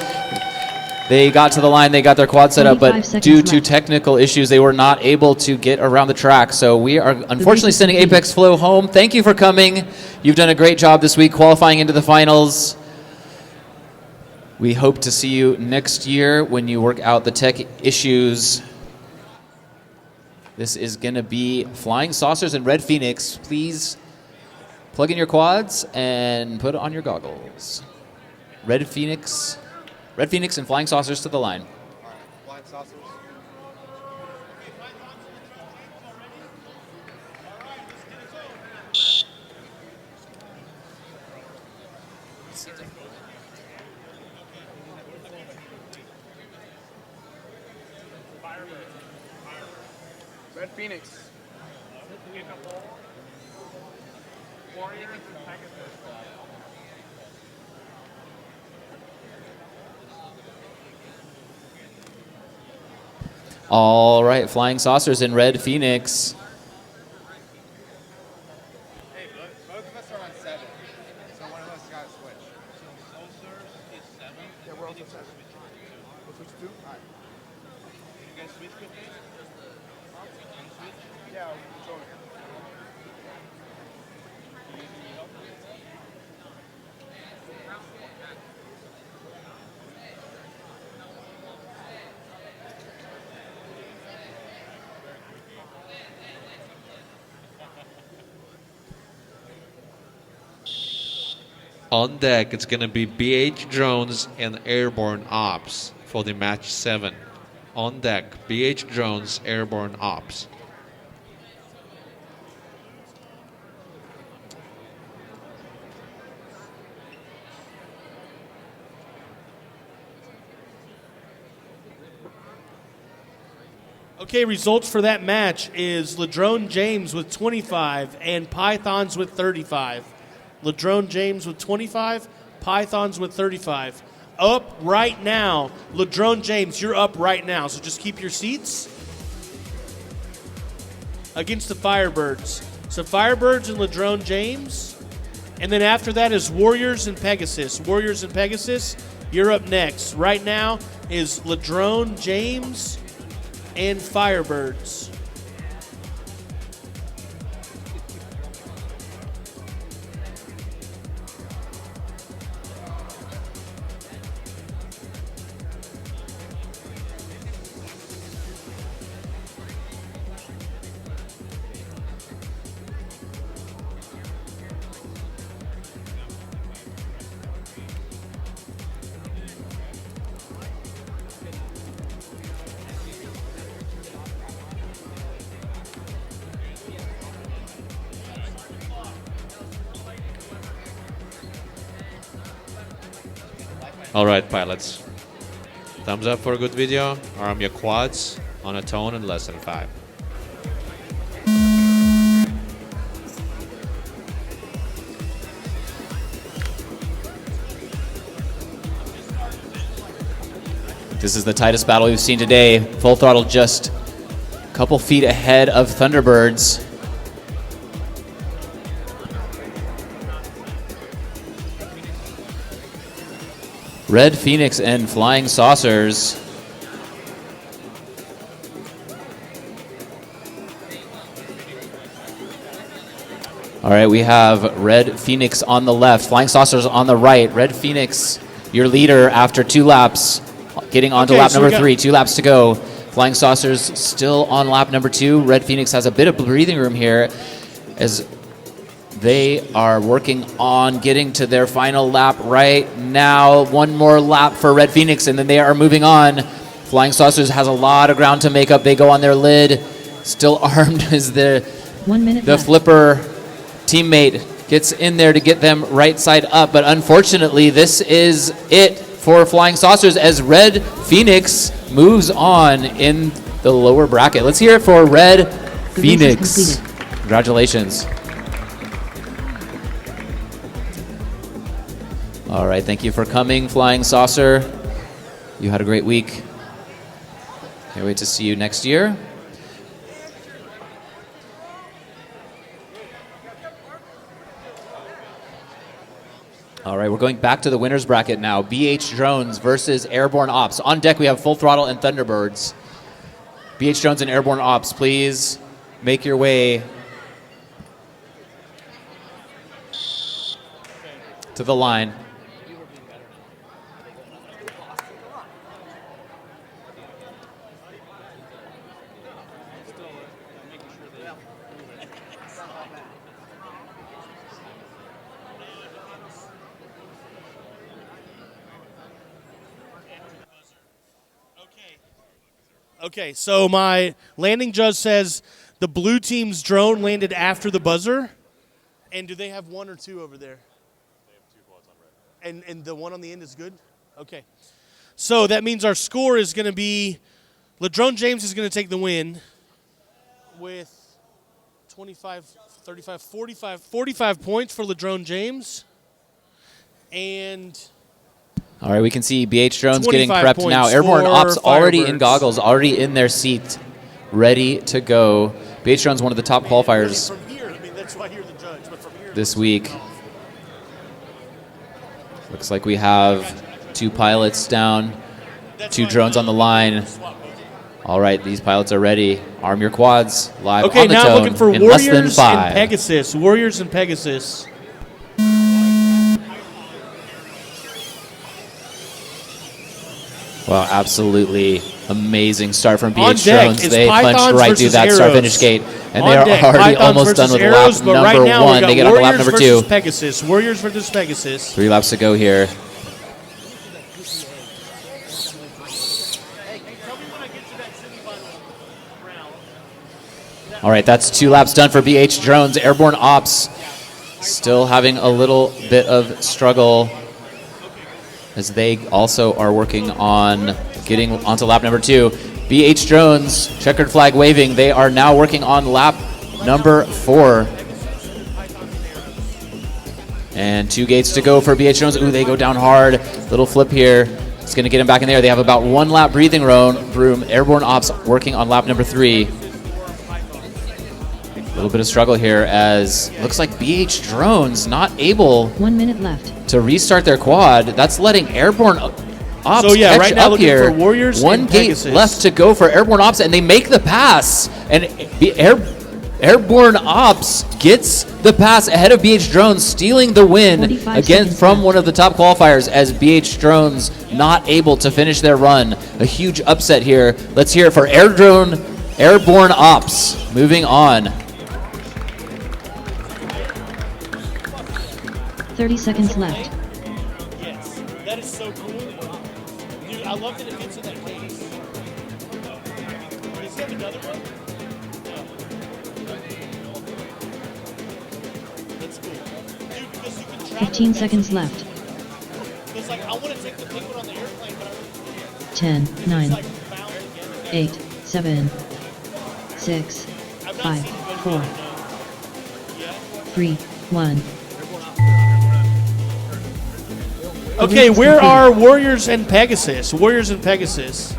Speaker 2: they got to the line, they got their quad set up,
Speaker 4: 25
Speaker 2: but
Speaker 4: seconds
Speaker 2: due to
Speaker 4: left.
Speaker 2: technical issues, they were not able to get around the track. So we are unfortunately sending Apex Flow home. Thank you for coming. You've done a great job this week qualifying into the finals. We hope to see you next year when you work out the tech issues. This is going to be Flying Saucers and Red Phoenix. Please plug in your quads and put on your goggles. Red Phoenix and Flying Saucers to the line.
Speaker 7: All right, flying saucers.
Speaker 8: Red Phoenix.
Speaker 2: All right, Flying Saucers and Red Phoenix.
Speaker 7: Hey, both of us are on 7, so one of us got to switch. Yeah, we're also 7. We'll switch too? All right. You guys switch with me? Yeah, we'll control it.
Speaker 1: On deck, it's going to be BH Drones and Airborne Ops for the match 7. On deck, BH Drones Airborne Ops.
Speaker 6: Okay, results for that match is Ladrone James with 25 and Pythons with 35. Ladrone James with 25, Pythons with 35. Up right now, Ladrone James, you're up right now, so just keep your seats. Against the Firebirds. So Firebirds and Ladrone James. And then after that is Warriors and Pegasus. Warriors and Pegasus, you're up next. Right now is Ladrone James and Firebirds.
Speaker 1: Alright, pilots. Thumbs up for a good video. Arm your quads on a tone in less than 5.
Speaker 2: This is the tightest battle we've seen today. Full Throttle just a couple feet ahead of Thunderbirds. Red Phoenix and Flying Saucers. All right, we have Red Phoenix on the left, Flying Saucers on the right. Red Phoenix, your leader after 2 laps, getting on to lap number 3. 2 laps to go. Flying Saucers still on lap number 2. Red Phoenix has a bit of breathing room here as they are working on getting to their final lap right now. One more lap for Red Phoenix, and then they are moving on. Flying Saucers has a lot of ground to make up. They go on their lid. Still armed as the
Speaker 4: 1 minute
Speaker 2: the
Speaker 4: left.
Speaker 2: flipper teammate gets in there to get them right side up. But unfortunately, this is it for Flying Saucers as Red Phoenix moves on in the lower bracket. Let's hear it for Red
Speaker 4: The race is
Speaker 2: Phoenix.
Speaker 4: completed.
Speaker 2: Congratulations. All right, thank you for coming, Flying Saucer. You had a great week. Can't wait to see you next year. All right, we're going back to the winner's bracket now. BH Drones versus Airborne Ops. On deck, we have Full Throttle and Thunderbirds. BH Drones and Airborne Ops, please make your way to the line.
Speaker 6: Okay, so my landing judge says the blue team's drone landed after the buzzer. And do they have 1 or 2 over there? They have 2 quads on red. And the one on the end is good? Okay. So that means our score is going to be Ladrone James is going to take the win with 25, 35, 45 points for Ladrone James. And
Speaker 2: All right, we can see BH Drones getting
Speaker 6: 25
Speaker 2: prepped now.
Speaker 6: points
Speaker 2: Airborne
Speaker 6: for
Speaker 2: Ops already in
Speaker 6: Firebirds.
Speaker 2: goggles, already in their seat, ready to go. BH Drones, one of the top qualifiers
Speaker 6: from here, I mean, that's why you're the judge, but from here.
Speaker 2: this week. Looks like we have 2 pilots down, 2 drones on the line. All right, these pilots are ready. Arm your quads, live
Speaker 6: Okay,
Speaker 2: on the
Speaker 6: now
Speaker 2: tone
Speaker 6: looking for
Speaker 2: in less than
Speaker 6: Warriors
Speaker 2: 5.
Speaker 6: and Pegasus. Warriors and Pegasus.
Speaker 2: Wow, absolutely amazing start from
Speaker 6: On
Speaker 2: BH
Speaker 6: deck
Speaker 2: Drones.
Speaker 6: is
Speaker 2: They punched
Speaker 6: Pythons
Speaker 2: right through
Speaker 6: versus
Speaker 2: that start
Speaker 6: Arrows.
Speaker 2: finish gate, and
Speaker 6: On
Speaker 2: they are
Speaker 6: deck,
Speaker 2: already
Speaker 6: Pythons
Speaker 2: almost done
Speaker 6: versus
Speaker 2: with
Speaker 6: Arrows,
Speaker 2: lap
Speaker 6: but
Speaker 2: number
Speaker 6: right now
Speaker 2: 1.
Speaker 6: we got
Speaker 2: They get on to lap
Speaker 6: Warriors
Speaker 2: number
Speaker 6: versus
Speaker 2: 2.
Speaker 6: Pegasus. Warriors versus Pegasus.
Speaker 2: 3 laps to go here.
Speaker 6: Hey, tell me when I get to
Speaker 2: All right, that's 2 laps done for BH Drones. Airborne Ops still having a little bit of struggle as they also are working on getting onto lap number 2. BH Drones, checkered flag waving. They are now working on lap number 4. And 2 gates to go for BH Drones. Ooh, they go down hard. Little flip here. It's going to get them back in there. They have about 1 lap breathing room. Airborne Ops working on lap number 3. A little bit of struggle here as looks like BH Drones not able
Speaker 4: 1 minute left.
Speaker 2: to restart their quad. That's letting Airborne Ops
Speaker 6: So, yeah,
Speaker 2: catch
Speaker 6: right now
Speaker 2: up
Speaker 6: looking
Speaker 2: here.
Speaker 6: for Warriors
Speaker 2: 1
Speaker 6: and
Speaker 2: gate
Speaker 6: Pegasus.
Speaker 2: left to go for Airborne Ops, and they make the pass. And Airborne Ops gets the pass ahead of BH Drones, stealing the win
Speaker 4: 45
Speaker 2: again
Speaker 4: seconds
Speaker 2: from
Speaker 4: left.
Speaker 2: one of the top qualifiers as BH Drones not able to finish their run. A huge upset here. Let's hear it for Airborne Ops. Moving on.
Speaker 4: 30 seconds left.
Speaker 6: Yes, that is so cool. Dude, I love that it fits in that case. Does he have another one? No. That's cool. Dude, because you can travel
Speaker 4: 15
Speaker 6: with
Speaker 4: seconds
Speaker 6: that.
Speaker 4: left.
Speaker 6: Because, like, I want to take the big one on the airplane, but I really can't.
Speaker 4: 10,
Speaker 6: It's
Speaker 4: 9,
Speaker 6: like bound together.
Speaker 4: 8, 7, 6,
Speaker 6: I've not
Speaker 4: 5,
Speaker 6: seen anybody
Speaker 4: 4,
Speaker 6: do it, no. Yeah.
Speaker 4: 3, 1.
Speaker 6: Okay, where are Warriors and Pegasus? Warriors and Pegasus.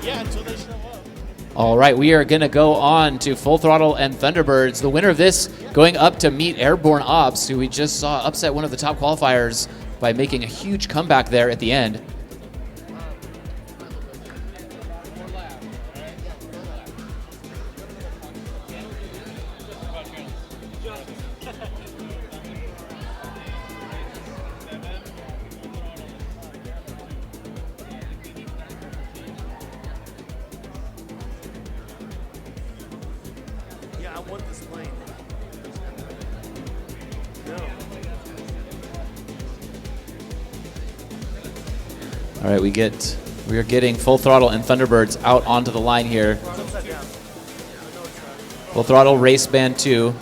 Speaker 6: Yeah, until they show up.
Speaker 2: All right, we are going to go on to Full Throttle and Thunderbirds. The winner of this going up to meet Airborne Ops, who we just saw upset one of the top qualifiers by making a huge comeback there at the end.
Speaker 6: Yeah, I want this plane. No.
Speaker 2: All right, we are getting Full Throttle and Thunderbirds out onto the line here. Full Throttle Race Band 2.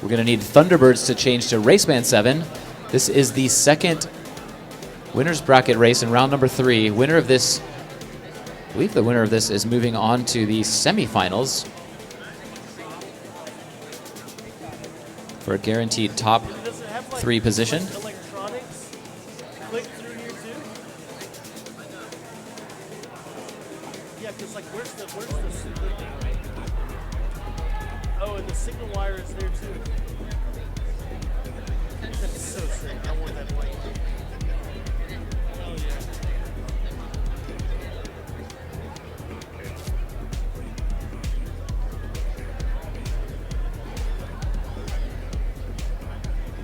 Speaker 2: We're going to need Thunderbirds to change to Race Band 7. This is the second winner's bracket race in round number 3. Winner of this, I believe the winner of this is moving on to the semifinals for a guaranteed top
Speaker 6: Does it have, like,
Speaker 2: 3 position.
Speaker 6: electronics click through here too? Yeah, because like where's the signal thing? Oh, and the signal wire is there too. That's so sick. I want that plane. Hell yeah.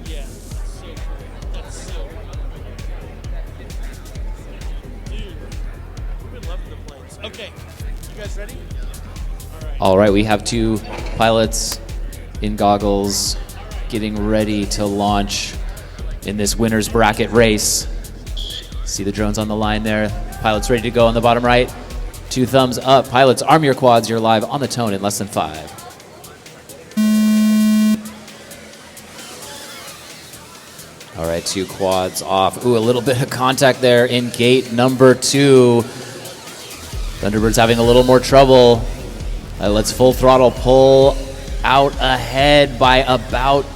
Speaker 6: Yeah, that's so cool. That's so cool. Dude, we've been loving the planes. Okay, you guys ready?
Speaker 2: All right, we have 2 pilots in goggles getting ready to launch in this winner's bracket race. See the drones on the line there. Pilots ready to go on the bottom right. 2 thumbs up. Pilots, arm your quads. You're live on the tone in less than 5. All right, 2 quads off. Ooh, a little bit of contact there in gate number 2. Thunderbirds having a little more trouble. Let's Full Throttle pull out ahead by about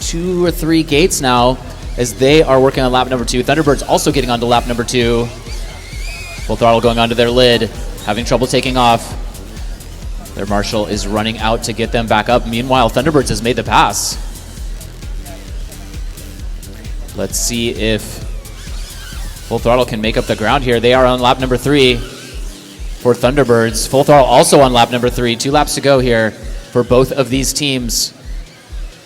Speaker 2: 2 or 3 gates now as they are working on lap number 2. Thunderbirds also getting onto lap number 2. Full Throttle going onto their lid, having trouble taking off. Their Marshal is running out to get them back up. Meanwhile, Thunderbirds has made the pass. Let's see if Full Throttle can make up the ground here. They are on lap number 3. For Thunderbirds. Full Throttle also on lap number 3. 2 laps to go here for both of these teams.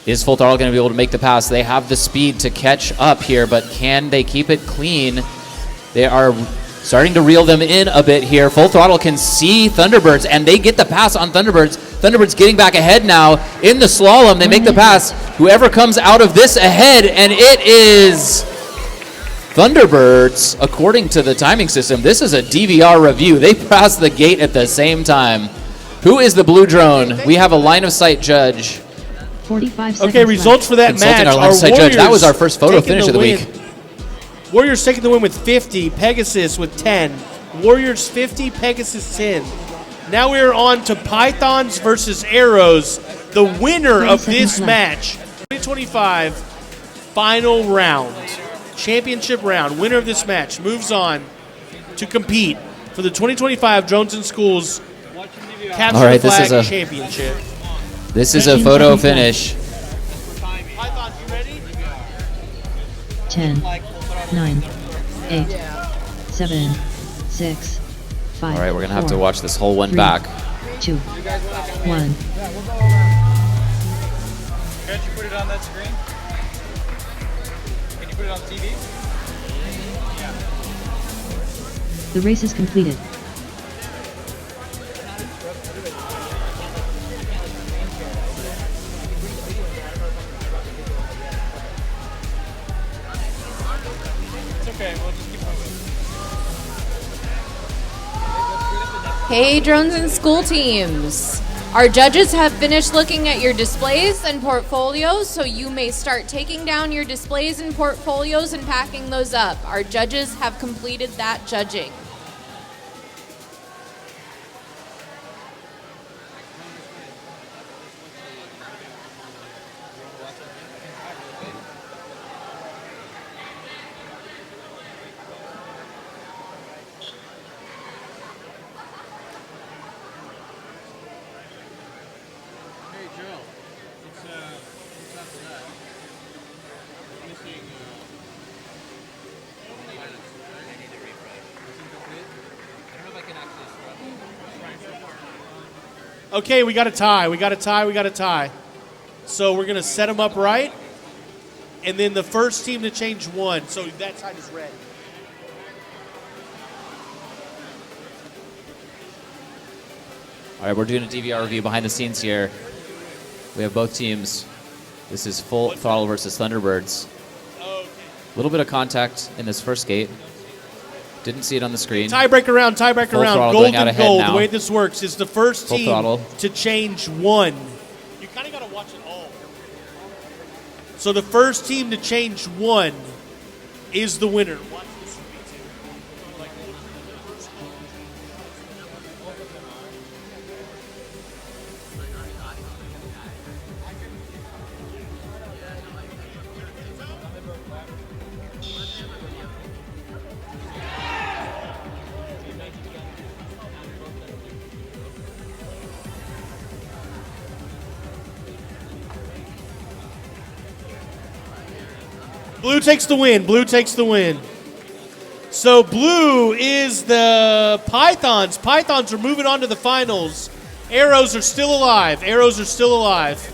Speaker 2: Is Full Throttle going to be able to make the pass? They have the speed to catch up here, but can they keep it clean? They are starting to reel them in a bit here. Full Throttle can see Thunderbirds, and they get the pass on Thunderbirds. Thunderbirds getting back ahead now in the slalom. They make the pass. Whoever comes out of this ahead, and it is Thunderbirds, according to the timing system, this is a DVR review. They passed the gate at the same time. Who is the blue drone? We have a line of sight judge.
Speaker 4: 45 seconds
Speaker 6: Okay, results for that
Speaker 2: Consulting
Speaker 6: match
Speaker 2: our line
Speaker 6: are
Speaker 2: of sight judge. That was our
Speaker 6: Warriors
Speaker 2: first photo
Speaker 6: taking
Speaker 2: finish of the week.
Speaker 6: Warriors taking the win with 50, Pegasus with 10. Warriors 50, Pegasus 10. Now we're on to Pythons versus Arrows. The winner
Speaker 4: 30
Speaker 6: of this
Speaker 4: seconds left.
Speaker 6: match, 2025 final round, championship round. Winner of this match moves on to compete for the 2025 Drones in Schools Capture
Speaker 2: All right,
Speaker 6: the
Speaker 2: this
Speaker 6: Flag
Speaker 2: is a-
Speaker 6: Championship.
Speaker 2: This is a
Speaker 4: 15
Speaker 2: photo
Speaker 4: seconds left.
Speaker 2: finish.
Speaker 6: Pythons, you ready?
Speaker 4: 10, 9, 8, 7, 6, 5.
Speaker 2: All right, we're going to have to
Speaker 4: 4,
Speaker 2: watch this whole one
Speaker 4: 3,
Speaker 2: back.
Speaker 4: 2, 1.
Speaker 8: Can't you put it on that screen? Can you put it on TV?
Speaker 4: The race is completed.
Speaker 8: It's okay. We'll just keep moving.
Speaker 9: Hey, drones and school teams. Our judges have finished looking at your displays and portfolios, so you may start taking down your displays and portfolios and packing those up. Our judges have completed that judging.
Speaker 8: Hey, Joe. It's after that. Missing, I need to refresh. It's incomplete? I don't know if I can access.
Speaker 6: Okay, we got a tie. We got a tie. We got a tie. So we're going to set them up right. And then the first team to change one. So that side is red.
Speaker 2: All right, we're doing a DVR review behind the scenes here. We have both teams. This is Full Throttle versus Thunderbirds. A little bit of contact in this first gate. Didn't see it on the screen.
Speaker 6: Tiebreaker round, tiebreaker
Speaker 2: Full
Speaker 6: round.
Speaker 2: throttle
Speaker 6: Gold
Speaker 2: going out
Speaker 6: and
Speaker 2: ahead
Speaker 6: gold.
Speaker 2: now.
Speaker 6: The way this works is the first
Speaker 2: Full
Speaker 6: team
Speaker 2: throttle.
Speaker 6: to change one. You kind of got to watch it all. So the first team to change one is the winner. Watch this. Blue takes the win. Blue takes the win. So blue is the Pythons. Pythons are moving on to the finals. Arrows are still alive. Arrows are still alive.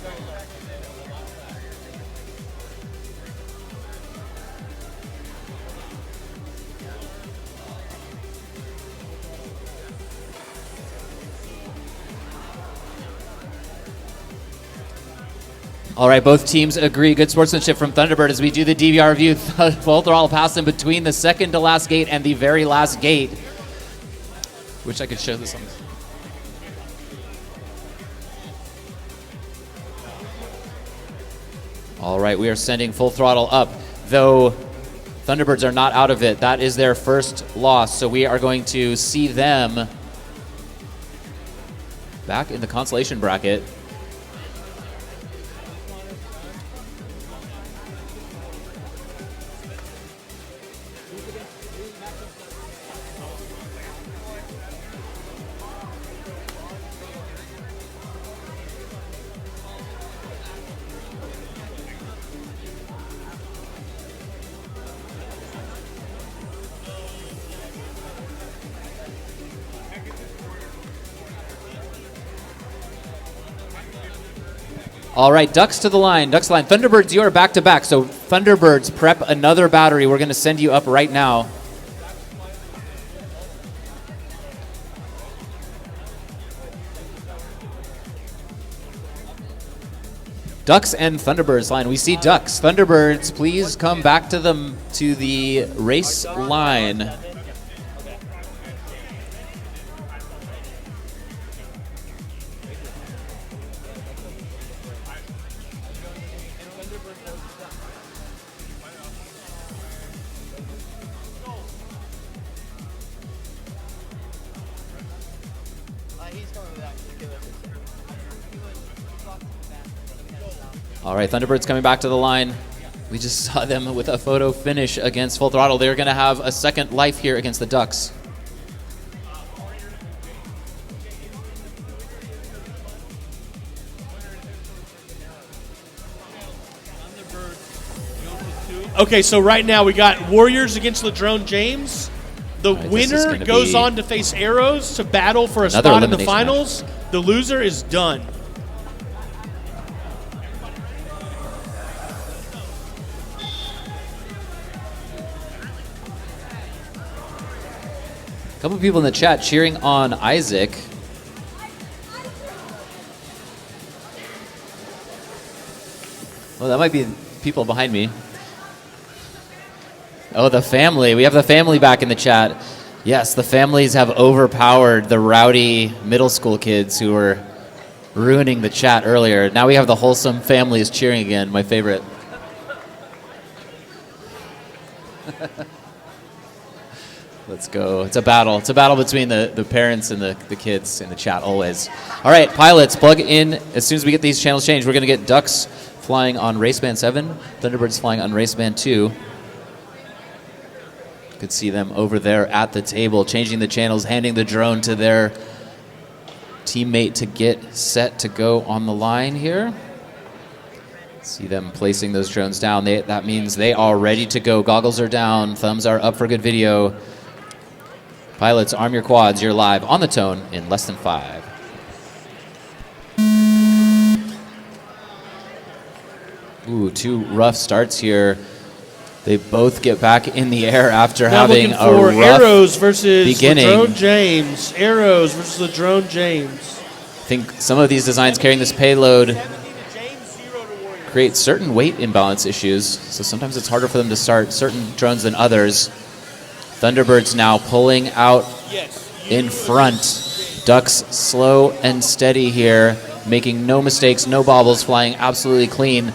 Speaker 2: All right, both teams agree. Good sportsmanship from Thunderbird as we do the DVR review. Full Throttle passing between the second to last gate and the very last gate. Wish I could show this on. All right, we are sending Full Throttle up, though Thunderbirds are not out of it. That is their first loss, so we are going to see them back in the consolation bracket. All right, Ducks to the line. Ducks to the line. Thunderbirds, you are back to back. So Thunderbirds, prep another battery. We're going to send you up right now. Ducks and Thunderbirds line. We see Ducks. Thunderbirds, please come back to the race line. All right, Thunderbirds coming back to the line. We just saw them with a photo finish against Full Throttle. They're going to have a second life here against the Ducks.
Speaker 6: Okay, so right now we got Warriors against LeDrone James. The
Speaker 2: All right, this is
Speaker 6: winner
Speaker 2: gonna
Speaker 6: goes
Speaker 2: be
Speaker 6: on to face Arrows to battle for a
Speaker 2: another
Speaker 6: spot in the
Speaker 2: elimination
Speaker 6: finals. The loser is done.
Speaker 2: A couple people in the chat cheering on Isaac. Well, that might be people behind me. Oh, the family. We have the family back in the chat. Yes, the families have overpowered the rowdy middle school kids who were ruining the chat earlier. Now we have the wholesome families cheering again, my favorite. Let's go. It's a battle. It's a battle between the parents and the kids in the chat always. All right, pilots, plug in. As soon as we get these channels changed, we're going to get Ducks flying on Raceband 7, Thunderbirds flying on Raceband 2. You could see them over there at the table, changing the channels, handing the drone to their teammate to get set to go on the line here. See them placing those drones down. That means they are ready to go. Goggles are down. Thumbs are up for good video. Pilots, arm your quads. You're live on the tone in less than 5. Ooh, 2 rough starts here. They both get back in the air after
Speaker 6: Now
Speaker 2: having
Speaker 6: looking
Speaker 2: a
Speaker 6: for
Speaker 2: rough
Speaker 6: Arrows versus
Speaker 2: beginning.
Speaker 6: LeDrone James. Arrows versus LeDrone James.
Speaker 2: I think some of these designs carrying this payload create certain weight imbalance issues, so sometimes it's harder for them to start certain drones than others. Thunderbirds now pulling out in front. Ducks slow and steady here, making no mistakes, no bobbles, flying absolutely clean,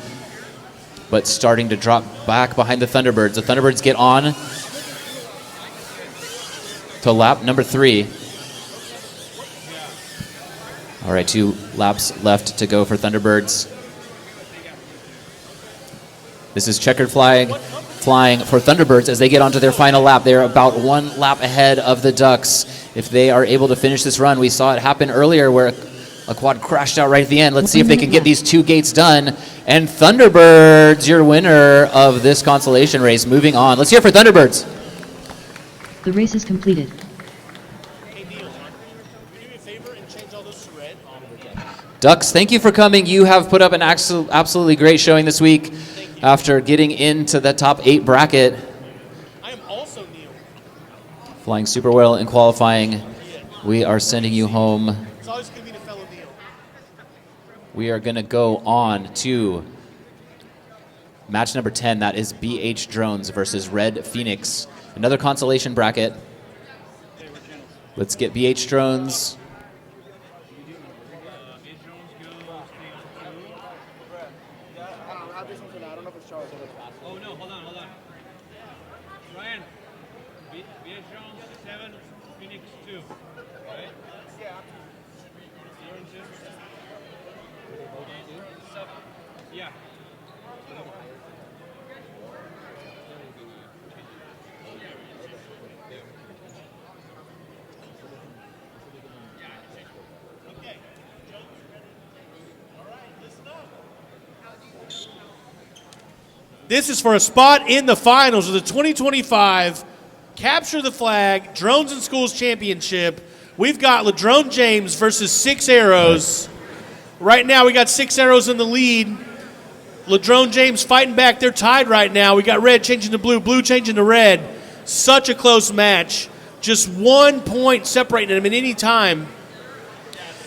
Speaker 2: but starting to drop back behind the Thunderbirds. The Thunderbirds get on to lap number 3. All right, 2 laps left to go for Thunderbirds. This is checkered flag flying for Thunderbirds as they get onto their final lap. They're about 1 lap ahead of the Ducks. If they are able to finish this run, we saw it happen earlier where a quad crashed out right at the end. Let's see if they can get these 2 gates done. And Thunderbirds, your winner of this consolation race, moving on. Let's hear it for Thunderbirds.
Speaker 4: The race is completed.
Speaker 2: Ducks, thank you for coming. You have put up an absolutely great showing this week after getting into the top 8 bracket.
Speaker 6: I am also Neil.
Speaker 2: Flying super well in qualifying. We are sending you home.
Speaker 6: It's always going to be the fellow Neil.
Speaker 2: We are going to go on to match number 10. That is BH Drones versus Red Phoenix. Another consolation bracket. Let's get BH Drones.
Speaker 8: Oh no, hold on. Ryan, BH Jones 7, Phoenix 2. Right? Yeah. Yeah.
Speaker 6: This is for a spot in the finals of the 2025 Capture the Flag Drones in Schools Championship. We've got LeDrone James versus 6 Arrows. Right now, we got 6 Arrows in the lead. LeDrone James fighting back. They're tied right now. We got red changing to blue, blue changing to red. Such a close match. Just 1 point separating them at any time.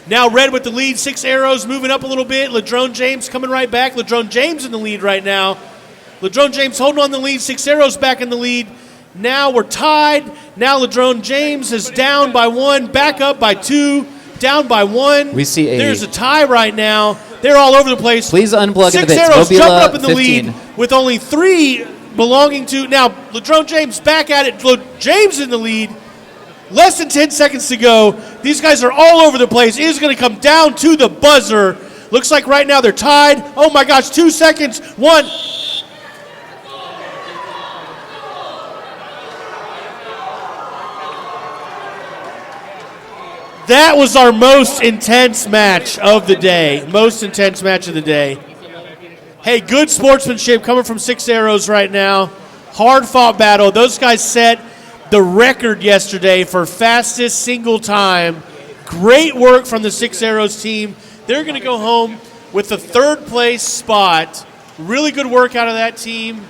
Speaker 6: Now Red with the lead, 6 arrows, moving up a little bit. Ladrone James coming right back. Ladrone James in the lead right now. Ladrone James holding on the lead, 6 arrows back in the lead. Now we're tied. Now Ladrone James is down by 1, back up by 2, down by 1.
Speaker 2: We see
Speaker 6: There's a tie right now. They're all over the place.
Speaker 2: Please unplug
Speaker 6: 6
Speaker 2: into bits.
Speaker 6: arrows
Speaker 2: Mobila,
Speaker 6: jumping up in the
Speaker 2: 15.
Speaker 6: lead with only 3 belonging to. Now Ladrone James back at it. James in the lead. Less than 10 seconds to go. These guys are all over the place. It is going to come down to the buzzer. Looks like right now they're tied. Oh my gosh, 2 seconds. 1. That was our most intense match of the day. Most intense match of the day. Hey, good sportsmanship coming from 6 arrows right now. Hard fought battle. Those guys set the record yesterday for fastest single time. Great work from the 6 arrows team. They're going to go home with the 3rd place spot. Really good work out of that team.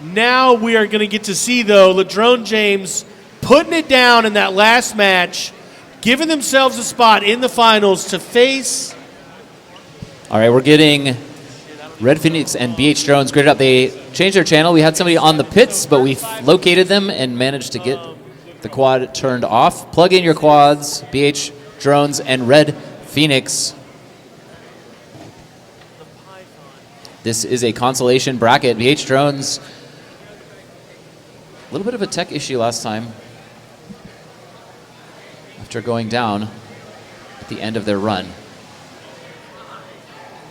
Speaker 6: Now we are going to get to see, though, Ladrone James putting it down in that last match, giving themselves a spot in the finals to face.
Speaker 2: All right, we're getting Red Phoenix and BH Drones graded up. They changed their channel. We had somebody on the pits, but we located them and managed to get the quad turned off. Plug in your quads, BH Drones and Red Phoenix. This is a consolation bracket. BH Drones, a little bit of a tech issue last time after going down at the end of their run.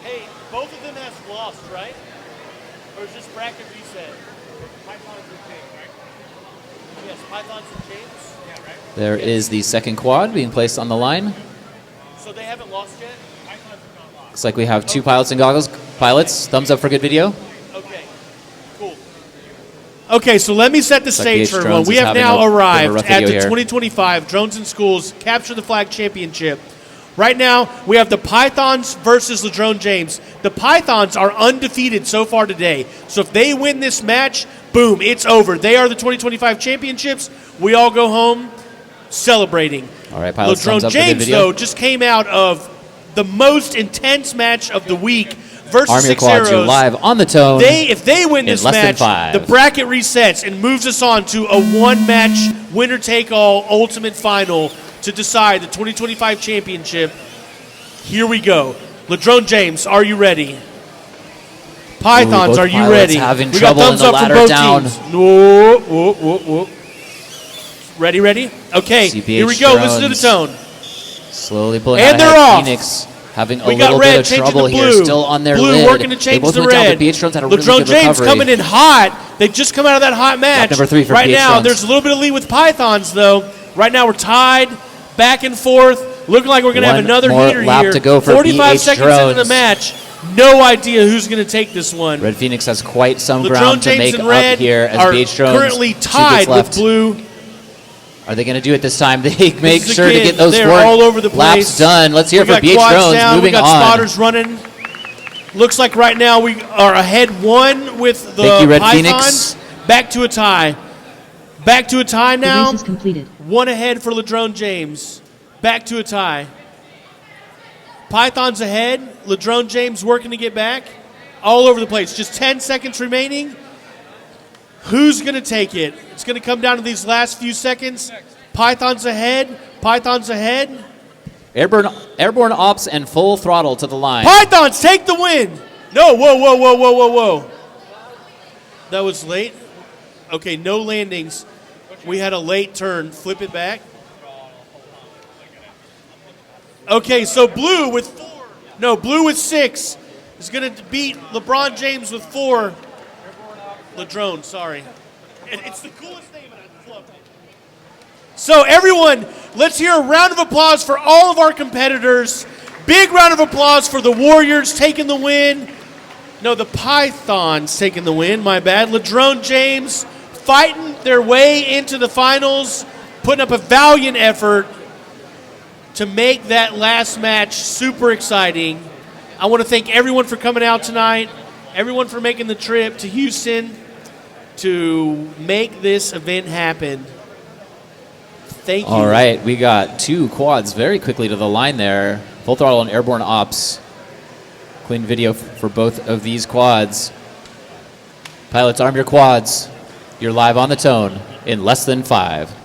Speaker 6: Hey, both of them have lost, right? Or is this bracket reset? Pythons and James, right? Yes, Pythons and James. Yeah, right.
Speaker 2: There is the second quad being placed on the line.
Speaker 6: So they haven't lost yet? Pythons have not lost.
Speaker 2: Looks like we have 2 pilots and goggles. Pilots, thumbs up for good video.
Speaker 6: Okay, cool. Okay, so let me set the stage
Speaker 2: BH
Speaker 6: for everyone.
Speaker 2: Drones
Speaker 6: We
Speaker 2: is
Speaker 6: have
Speaker 2: having
Speaker 6: now
Speaker 2: a bit of a
Speaker 6: arrived
Speaker 2: rough
Speaker 6: at
Speaker 2: video
Speaker 6: the
Speaker 2: here.
Speaker 6: 2025 Drones in Schools Capture the Flag Championship. Right now, we have the Pythons versus Ladrone James. The Pythons are undefeated so far today. So if they win this match, boom, it's over. They are the 2025 championships. We all go home celebrating.
Speaker 2: All right, pilots, thumbs
Speaker 6: Ladrone
Speaker 2: up for good
Speaker 6: James,
Speaker 2: video.
Speaker 6: though, just came out of the most intense match of the week versus
Speaker 2: Arm your
Speaker 6: 6
Speaker 2: quads, you're
Speaker 6: arrows.
Speaker 2: live on the tone.
Speaker 6: If they win
Speaker 2: in
Speaker 6: this
Speaker 2: less than
Speaker 6: match,
Speaker 2: 5.
Speaker 6: the bracket resets and moves us on to a 1-match winner-take-all ultimate final to decide the 2025 championship. Here we go. Ladrone James, are you ready? Pythons,
Speaker 2: both
Speaker 6: are you
Speaker 2: pilots
Speaker 6: ready?
Speaker 2: having
Speaker 6: We got
Speaker 2: trouble in
Speaker 6: thumbs
Speaker 2: the
Speaker 6: up from
Speaker 2: ladder
Speaker 6: both
Speaker 2: down.
Speaker 6: teams. Whoa, whoa, whoa, whoa. Ready? Okay,
Speaker 2: CPH
Speaker 6: here we go. Listen to the
Speaker 2: Drones.
Speaker 6: tone.
Speaker 2: Slowly pulling
Speaker 6: And
Speaker 2: out
Speaker 6: they're
Speaker 2: ahead.
Speaker 6: off.
Speaker 2: Phoenix having a
Speaker 6: We got
Speaker 2: little
Speaker 6: red
Speaker 2: bit of
Speaker 6: changing
Speaker 2: trouble
Speaker 6: to
Speaker 2: here,
Speaker 6: blue.
Speaker 2: still on their
Speaker 6: Blue
Speaker 2: lid.
Speaker 6: working to
Speaker 2: They
Speaker 6: change
Speaker 2: both
Speaker 6: to
Speaker 2: went down,
Speaker 6: red.
Speaker 2: but BH Drones had a really
Speaker 6: Ladrone
Speaker 2: good
Speaker 6: James
Speaker 2: recovery.
Speaker 6: coming in hot. They just come out of that hot match.
Speaker 2: number 3 for
Speaker 6: right
Speaker 2: BH
Speaker 6: now,
Speaker 2: Drones.
Speaker 6: there's a little bit of lead with Pythons, though. Right now, we're tied, back and forth. Looking like we're going to have
Speaker 2: One
Speaker 6: another
Speaker 2: more
Speaker 6: heater
Speaker 2: lap
Speaker 6: here.
Speaker 2: to go for
Speaker 6: 45
Speaker 2: BH
Speaker 6: seconds into the
Speaker 2: Drones.
Speaker 6: match. No idea who's going to take this one.
Speaker 2: Red Phoenix has quite some
Speaker 6: Ladrone
Speaker 2: ground to
Speaker 6: James
Speaker 2: make
Speaker 6: and
Speaker 2: up
Speaker 6: Red
Speaker 2: here as
Speaker 6: are
Speaker 2: BH Drones
Speaker 6: currently
Speaker 2: 2 kids
Speaker 6: tied with
Speaker 2: left.
Speaker 6: Blue.
Speaker 2: Are they going to do it this time? They make
Speaker 6: This is
Speaker 2: sure to
Speaker 6: again,
Speaker 2: get those
Speaker 6: they're
Speaker 2: 4
Speaker 6: all over the
Speaker 2: laps
Speaker 6: place.
Speaker 2: done. Let's hear it
Speaker 6: We
Speaker 2: for
Speaker 6: got
Speaker 2: BH
Speaker 6: quads
Speaker 2: Drones.
Speaker 6: down,
Speaker 2: Moving
Speaker 6: we got
Speaker 2: on.
Speaker 6: spotters running. Looks like right now we are ahead 1 with the
Speaker 2: Thank you, Red
Speaker 6: Pythons.
Speaker 2: Phoenix.
Speaker 6: Back to a tie. Back to a tie
Speaker 4: The
Speaker 6: now.
Speaker 4: race is completed.
Speaker 6: 1 ahead for Ladrone James. Back to a tie. Pythons ahead. Ladrone James working to get back. All over the place. Just 10 seconds remaining. Who's going to take it? It's going to come down to these last few seconds. Pythons ahead. Pythons ahead.
Speaker 2: Airborne ops and full throttle to the line.
Speaker 6: Pythons take the win. No, whoa. That was late. Okay, no landings. We had a late turn. Flip it back. Okay, so blue with 6 is going to beat LeBron James with 4. Ladrone, sorry. It's the coolest name. And I love it. So everyone, let's hear a round of applause for all of our competitors. Big round of applause for the Warriors taking the win. No, the Pythons taking the win, my bad. Ladrone James fighting their way into the finals, putting up a valiant effort to make that last match super exciting. I want to thank everyone for coming out tonight, everyone for making the trip to Houston to make this event happen. Thank you.
Speaker 2: All right, we got 2 quads very quickly to the line there. Full throttle and airborne ops. Clean video for both of these quads. Pilots, arm your quads. You're live on the tone in less than 5.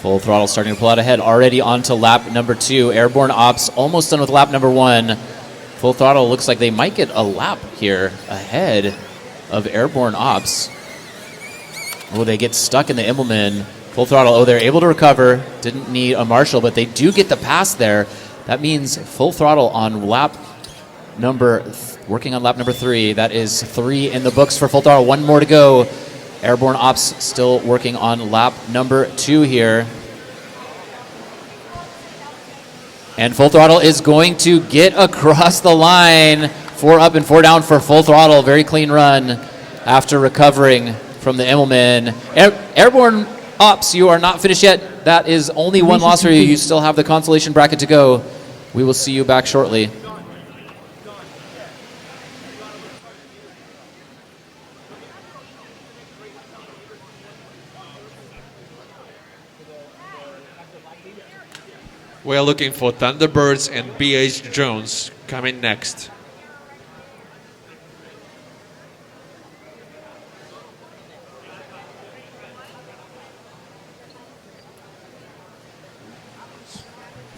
Speaker 2: Full throttle starting to pull out ahead. Already onto lap number 2. Airborne ops almost done with lap number 1. Full throttle looks like they might get a lap here ahead of airborne ops. Oh, they get stuck in the Immelman. Full throttle. Oh, they're able to recover. Didn't need a marshal, but they do get the pass there. That means full throttle on lap number, working on lap number 3. That is 3 in the books for full throttle. 1 more to go. Airborne ops still working on lap number 2 here. And full throttle is going to get across the line. 4 up and 4 down for full throttle. Very clean run after recovering from the Immelman. Airborne ops, you are not finished yet. That is only 1 loss for you. You still have the consolation bracket to go. We will see you back shortly.
Speaker 1: We're looking for Thunderbirds and BH Jones coming next.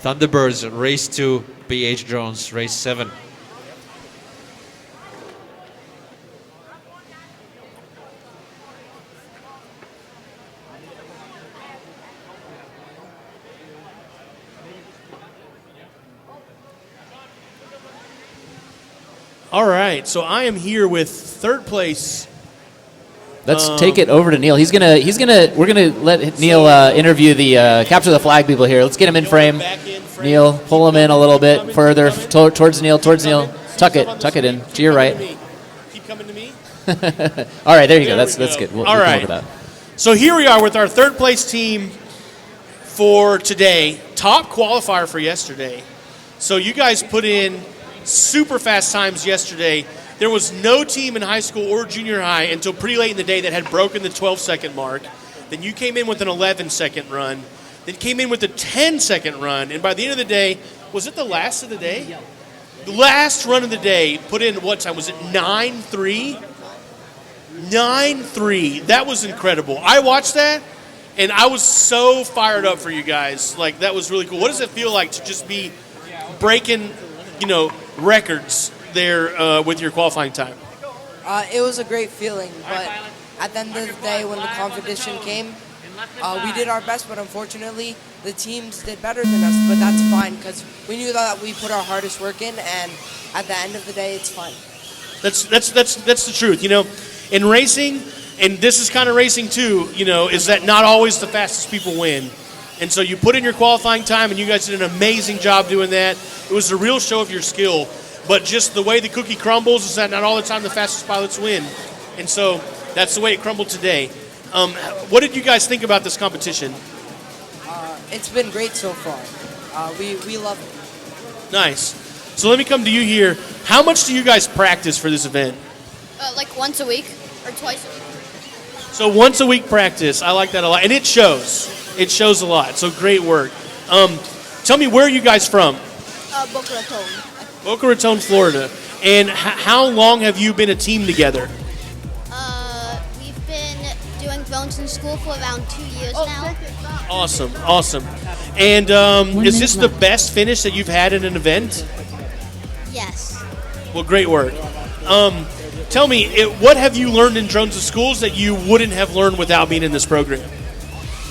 Speaker 1: Thunderbirds race 2, BH Jones race 7.
Speaker 6: All right, so I am here with 3rd place.
Speaker 2: Let's take it over to Neil. We're gonna let Neil interview the capture the flag people here. Let's get him in frame. Neil, pull him in a little bit further towards Neil. Tuck it in to your right.
Speaker 6: Keep coming to me.
Speaker 2: All right, there you go. That's good. We'll
Speaker 6: All
Speaker 2: come
Speaker 6: right.
Speaker 2: over that.
Speaker 6: So here we are with our 3rd place team for today. Top qualifier for yesterday. So you guys put in super fast times yesterday. There was no team in high school or junior high until pretty late in the day that had broken the 12-second mark. Then you came in with an 11-second run. Then came in with a 10-second run. And by the end of the day, was it the last of the day? The last run of the day put in what time? Was it 9:03? 9:03. That was incredible. I watched that, and I was so fired up for you guys. Like, that was really cool. What does it feel like to just be breaking, records there with your qualifying time?
Speaker 10: It was a great feeling, but at the end of the day, when the competition came, we did our best, but unfortunately, the teams did better than us. But that's fine because we knew that we put our hardest work in, and at the end of the day, it's fun.
Speaker 6: That's the truth. In racing, and this is kind of racing too. Is that not always the fastest people win? And so you put in your qualifying time, and you guys did an amazing job doing that. It was a real show of your skill. But just the way the cookie crumbles is that not all the time the fastest pilots win. And so that's the way it crumbled today. What did you guys think about this competition?
Speaker 10: It's been great so far. We love it.
Speaker 6: Nice. So let me come to you here. How much do you guys practice for this event?
Speaker 11: Like once a week or twice a week.
Speaker 6: So once a week practice. I like that a lot. And it shows. It shows a lot. So great work. Tell me, where are you guys from?
Speaker 11: Boca Raton.
Speaker 6: Boca Raton, Florida. And how long have you been a team together?
Speaker 11: We've been doing drones in school for around 2 years now.
Speaker 6: Awesome. And is this the best finish that you've had in an event?
Speaker 11: Yes.
Speaker 6: Well, great work. Tell me, what have you learned in drones in schools that you wouldn't have learned without being in this program?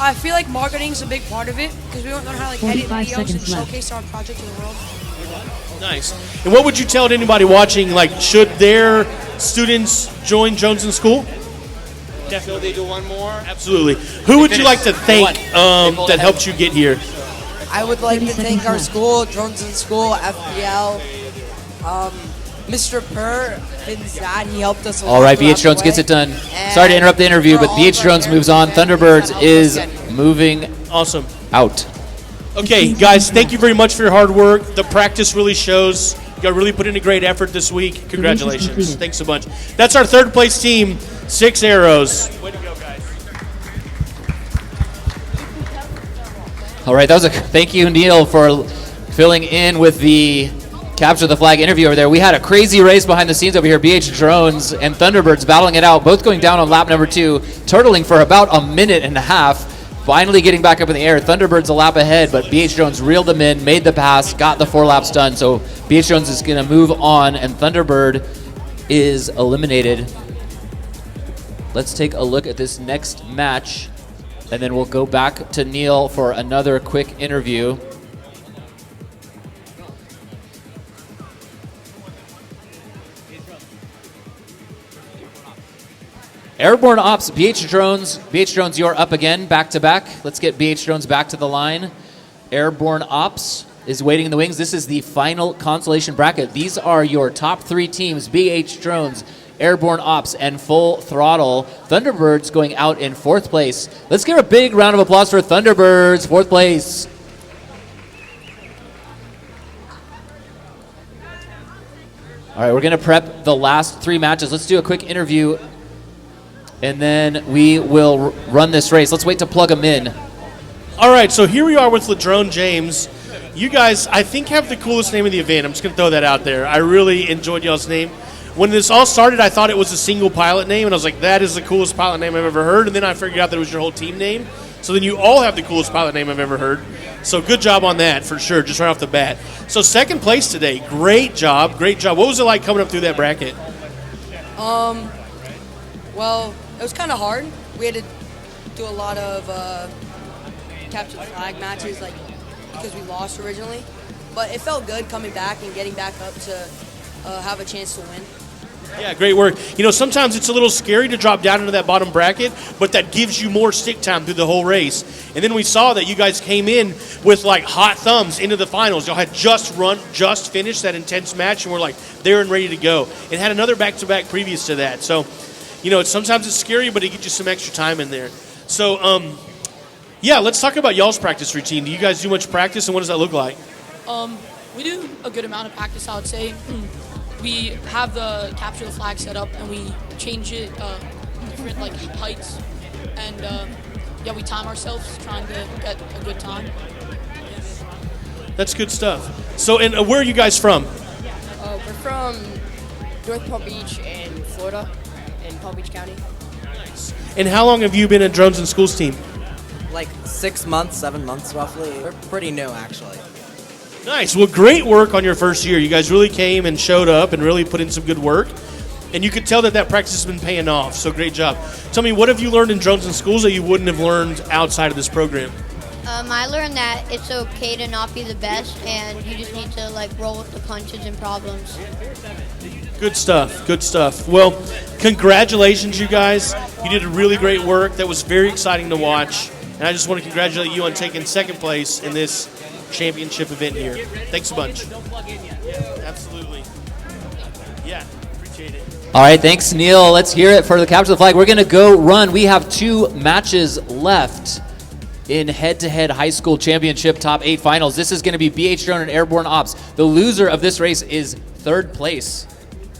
Speaker 12: I feel like marketing is a big part of it because we don't know how to edit
Speaker 4: 45
Speaker 12: videos and
Speaker 4: seconds left.
Speaker 12: showcase our project to the world.
Speaker 6: Nice. And what would you tell to anybody watching? Like, should their students join drones in school?
Speaker 8: Definitely. They do one more.
Speaker 6: Absolutely. Who would you like to thank that helped you get here?
Speaker 10: I would like to thank our school, Drones in School, FPL, Mr. Per, Finn's dad. He helped us a lot.
Speaker 2: All right,
Speaker 10: throughout
Speaker 2: BH Drones
Speaker 10: the
Speaker 2: gets
Speaker 10: way.
Speaker 2: it done.
Speaker 10: And
Speaker 2: Sorry to interrupt the interview,
Speaker 10: for
Speaker 2: but
Speaker 10: all
Speaker 2: BH
Speaker 10: of our
Speaker 2: Drones moves on.
Speaker 10: airmen
Speaker 2: Thunderbirds
Speaker 10: that helped us
Speaker 2: is
Speaker 10: get here.
Speaker 2: moving
Speaker 6: Awesome.
Speaker 2: out.
Speaker 6: Okay, guys, thank you very much for your hard work. The practice really shows. You got really put in a great effort this week. Congratulations.
Speaker 4: completed.
Speaker 6: Thanks so much. That's our third place team, 6 arrows. Way to go, guys.
Speaker 2: All right, that was a thank you, Neil, for filling in with the Capture the Flag interview over there. We had a crazy race behind the scenes over here. BH Drones and Thunderbirds battling it out, both going down on lap number 2, turtling for about a minute and a half. Finally getting back up in the air. Thunderbirds a lap ahead, but BH Drones reeled them in, made the pass, got the 4 laps done. So BH Drones is going to move on, and Thunderbird is eliminated. Let's take a look at this next match, and then we'll go back to Neil for another quick interview. Airborne Ops, BH Drones, you're up again, back to back. Let's get BH Drones back to the line. Airborne Ops is waiting in the wings. This is the final consolation bracket. These are your top 3 teams, BH Drones, Airborne Ops, and Full Throttle. Thunderbirds going out in 4th place. Let's give a big round of applause for Thunderbirds, 4th place. All right, we're going to prep the last 3 matches. Let's do a quick interview, and then we will run this race. Let's wait to plug them in.
Speaker 6: All right, so here we are with Ladrone James. You guys, I think, have the coolest name of the event. I'm just going to throw that out there. I really enjoyed y'all's name. When this all started, I thought it was a single pilot name, and I was like, that is the coolest pilot name I've ever heard. And then I figured out that it was your whole team name. So then you all have the coolest pilot name I've ever heard. So good job on that, for sure, just right off the bat. So 2nd place today. Great job. Great job. What was it like coming up through that bracket?
Speaker 12: Well, it was kind of hard. We had to do a lot of capture the flag matches, like because we lost originally. But it felt good coming back and getting back up to have a chance to win.
Speaker 6: Yeah, great work. You know, sometimes it's a little scary to drop down into that bottom bracket, but that gives you more stick time through the whole race. And then we saw that you guys came in with like hot thumbs into the finals. Y'all had just finished that intense match, and we're like there and ready to go. And had another back-to-back previous to that. So, you know, sometimes it's scary, but it gets you some extra time in there. So, yeah, let's talk about y'all's practice routine. Do you guys do much practice, and what does that look like?
Speaker 12: We do a good amount of practice, I would say. We have the capture the flag set up, and we change it different like heights, and yeah, we time ourselves trying to get a good time.
Speaker 6: That's good stuff. So, and where are you guys from?
Speaker 10: We're from North Palm Beach in Florida, in Palm Beach County.
Speaker 6: And how long have you been in Drones and Schools team?
Speaker 10: Like 6 months, 7 months roughly. We're pretty new, actually.
Speaker 6: Nice. Well, great work on your first year. You guys really came and showed up and really put in some good work. And you could tell that practice has been paying off. So great job. Tell me, what have you learned in Drones and Schools that you wouldn't have learned outside of this program?
Speaker 11: I learned that it's okay to not be the best, and you just need to like roll with the punches and problems.
Speaker 6: Good stuff. Good stuff. Well, congratulations, you guys. You did really great work. That was very exciting to watch. And I just want to congratulate you on taking 2nd place in this championship event here. Thanks a bunch. Absolutely. Yeah, appreciate it.
Speaker 2: All right, thanks, Neil. Let's hear it for the Capture the Flag. We're going to go run. We have 2 matches left in head-to-head high school championship top 8 finals. This is going to be BH Drone and Airborne Ops. The loser of this race is 3rd place,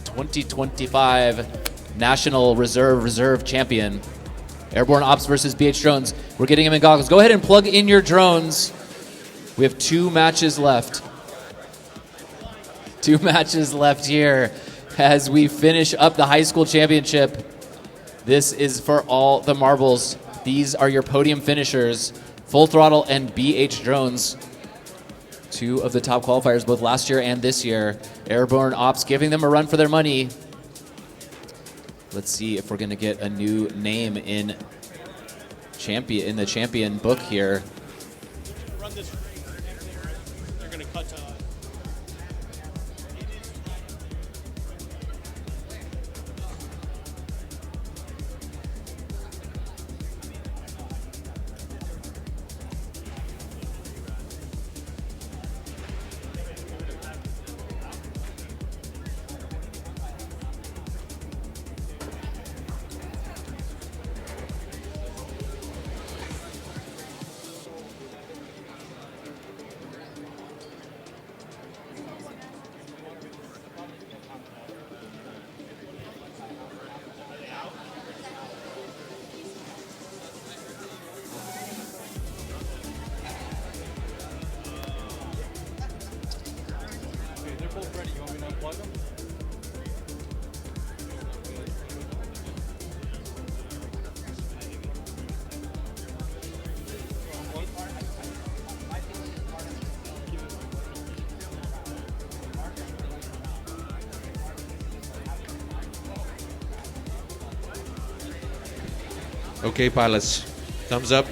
Speaker 2: 2025 National Reserve Champion. Airborne Ops versus BH Drones. We're getting them in goggles. Go ahead and plug in your drones. We have 2 matches left. 2 matches left here as we finish up the high school championship. This is for all the marbles. These are your podium finishers, Full Throttle and BH Drones. 2 of the top qualifiers both last year and this year. Airborne Ops giving them a run for their money. Let's see if we're going to get a new name in the champion book here.
Speaker 6: Run this. They're going to cut to.
Speaker 1: Okay, pilots. Thumbs up.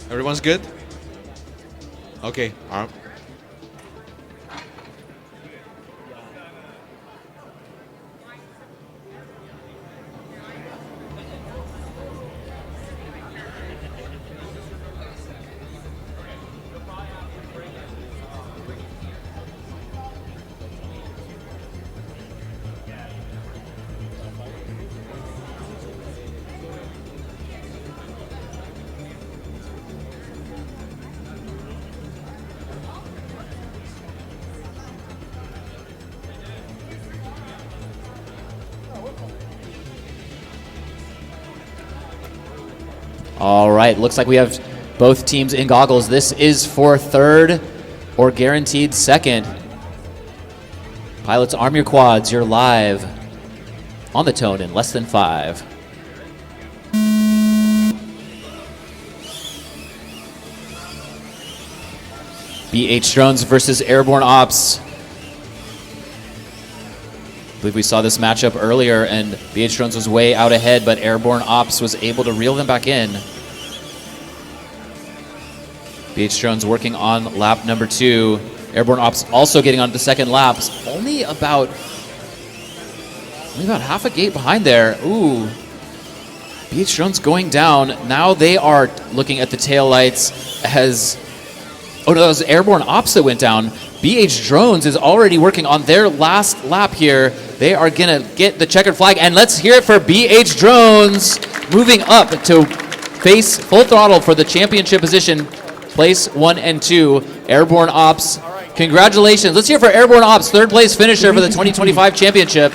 Speaker 1: Everyone's good? Okay, arm.
Speaker 2: All right, looks like we have both teams in goggles. This is for third or guaranteed second. Pilots, arm your quads. You're live on the tone in less than 5. BH Drones versus Airborne Ops. I believe we saw this matchup earlier, and BH Drones was way out ahead, but Airborne Ops was able to reel them back in. BH Drones working on lap number 2. Airborne Ops also getting on the second laps. Only about half a gate behind there. Ooh. BH Drones going down. Now they are looking at the taillights as... Oh no, that was Airborne Ops that went down. BH Drones is already working on their last lap here. They are going to get the checkered flag. And let's hear it for BH Drones moving up to face full throttle for the championship position. Place 1 and 2. Airborne Ops, congratulations. Let's hear it for Airborne Ops, third place finisher for the 2025 championship.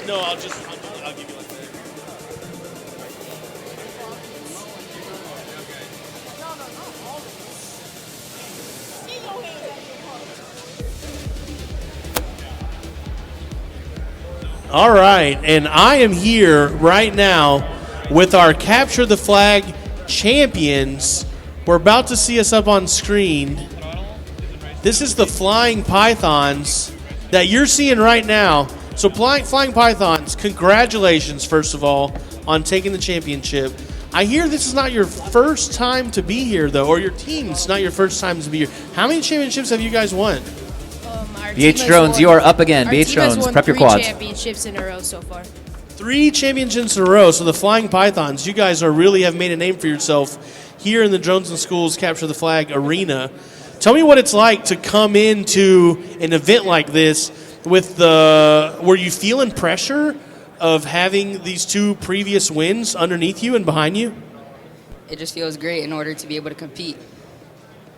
Speaker 6: No, I'll give you like that. All right, and I am here right now with our Capture the Flag champions. We're about to see us up on screen. This is the Flying Pythons that you're seeing right now. So Flying Pythons, congratulations, first of all, on taking the championship. I hear this is not your first time to be here, though, or your team's not your first time to be here. How many championships have you guys won?
Speaker 2: BH Drones, you are up again. BH Drones, prep your quads.
Speaker 13: 3 championships in a row so far.
Speaker 6: 3 championships in a row. So the Flying Pythons, you guys really have made a name for yourself here in the Drones and Schools Capture the Flag arena. Tell me what it's like to come into an event like this with were you feeling pressure of having these 2 previous wins underneath you and behind you?
Speaker 14: It just feels great in order to be able to compete.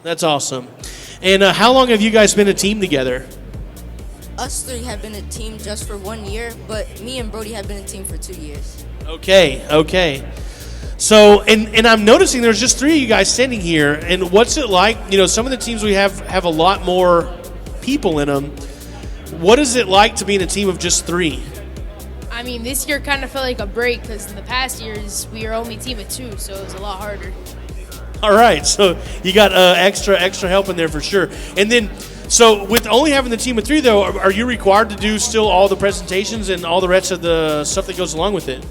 Speaker 6: That's awesome. And how long have you guys been a team together?
Speaker 10: Us 3 have been a team just for 1 year, but me and Brody have been a team for 2 years.
Speaker 6: Okay. So, and I'm noticing there's just 3 of you guys standing here. And what's it like? You know, some of the teams we have a lot more people in them. What is it like to be in a team of just 3?
Speaker 13: I mean, this year kind of felt like a break because in the past years we were only a team of 2, so it was a lot harder.
Speaker 6: All right, so you got extra help in there for sure. And then, so with only having the team of 3, though, are you required to do still all the presentations and all the rest of the stuff that goes along with it?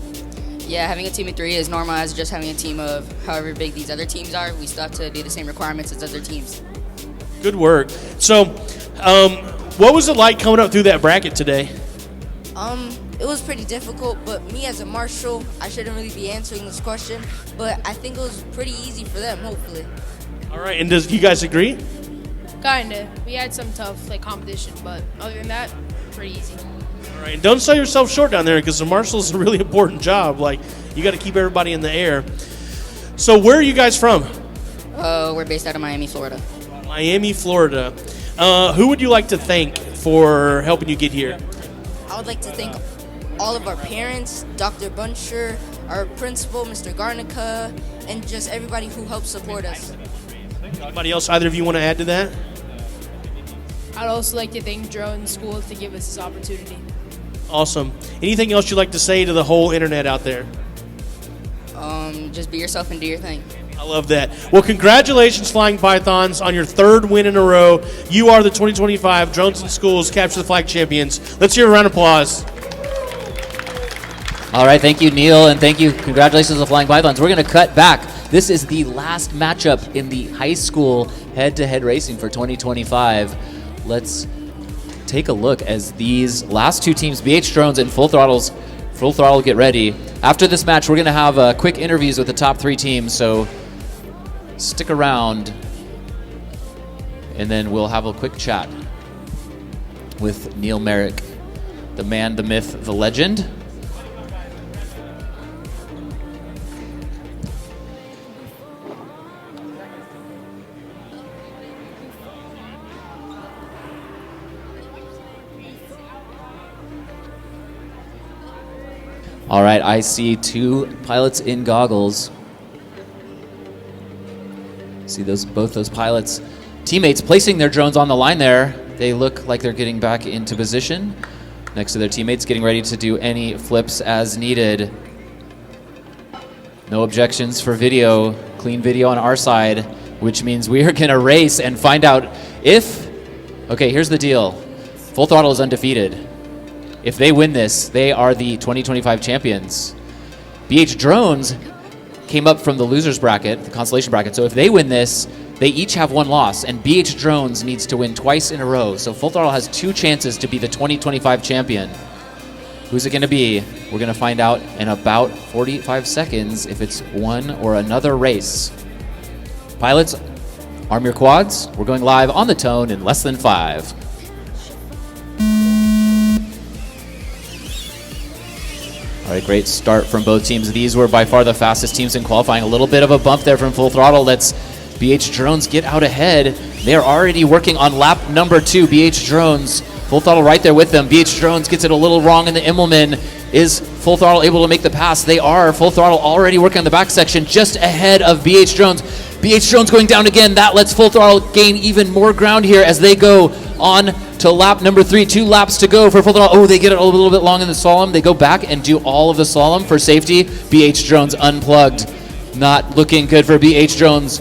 Speaker 14: Yeah, having a team of 3 is normal as just having a team of however big these other teams are. We still have to do the same requirements as other teams.
Speaker 6: Good work. So, what was it like coming up through that bracket today?
Speaker 10: It was pretty difficult, but me as a marshal, I shouldn't really be answering this question, but I think it was pretty easy for them, hopefully.
Speaker 6: All right, and you guys agree?
Speaker 13: Kinda. We had some tough competition, but other than that, pretty easy.
Speaker 6: All right, and don't sell yourself short down there because the marshal is a really important job. Like, you got to keep everybody in the air. So where are you guys from?
Speaker 14: We're based out of Miami, Florida.
Speaker 6: Miami, Florida. Who would you like to thank for helping you get here?
Speaker 10: I would like to thank all of our parents, Dr. Buncher, our principal, Mr. Garnica, and just everybody who helped support us.
Speaker 6: Anybody else, either of you want to add to that?
Speaker 13: I'd also like to thank Drone School to give us this opportunity.
Speaker 6: Awesome. Anything else you'd like to say to the whole internet out there?
Speaker 14: Just be yourself and do your thing.
Speaker 6: I love that. Well, congratulations, Flying Pythons, on your 3rd win in a row. You are the 2025 Drones in Schools Capture the Flag champions. Let's hear a round of applause.
Speaker 2: All right, thank you, Neil, and thank you. Congratulations to the Flying Pythons. We're going to cut back. This is the last matchup in the high school head-to-head racing for 2025. Let's take a look as these last 2 teams, BH Drones and Full Throttle, get ready. After this match, we're going to have quick interviews with the top 3 teams, so stick around, and then we'll have a quick chat with Neil Merrick, the man, the myth, the legend. All right, I see 2 pilots in goggles. See both those pilots. Teammates placing their drones on the line there. They look like they're getting back into position next to their teammates, getting ready to do any flips as needed. No objections for video, clean video on our side, which means we are gonna race and find out if, okay, here's the deal. Full Throttle is undefeated. If they win this, they are the 2025 champions. BH Drones came up from the losers bracket, the consolation bracket, so if they win this, they each have 1 loss, and BH Drones needs to win twice in a row. So Full Throttle has 2 chances to be the 2025 champion. Who's it gonna be? We're gonna find out in about 45 seconds if it's one or another race. Pilots, arm your quads. We're going live on the tone in less than 5. All right, great start from both teams. These were by far the fastest teams in qualifying. A little bit of a bump there from Full Throttle. Let's BH Drones get out ahead. They're already working on lap number 2. BH Drones, Full Throttle right there with them. BH Drones gets it a little wrong in the Immelman. Is Full Throttle able to make the pass? They are. Full Throttle already working on the back section just ahead of BH Drones. BH Drones going down again. That lets Full Throttle gain even more ground here as they go on to lap number 3. 2 laps to go for Full Throttle. Oh, they get it a little bit long in the slalom. They go back and do all of the slalom for safety. BH Drones unplugged. Not looking good for BH Drones.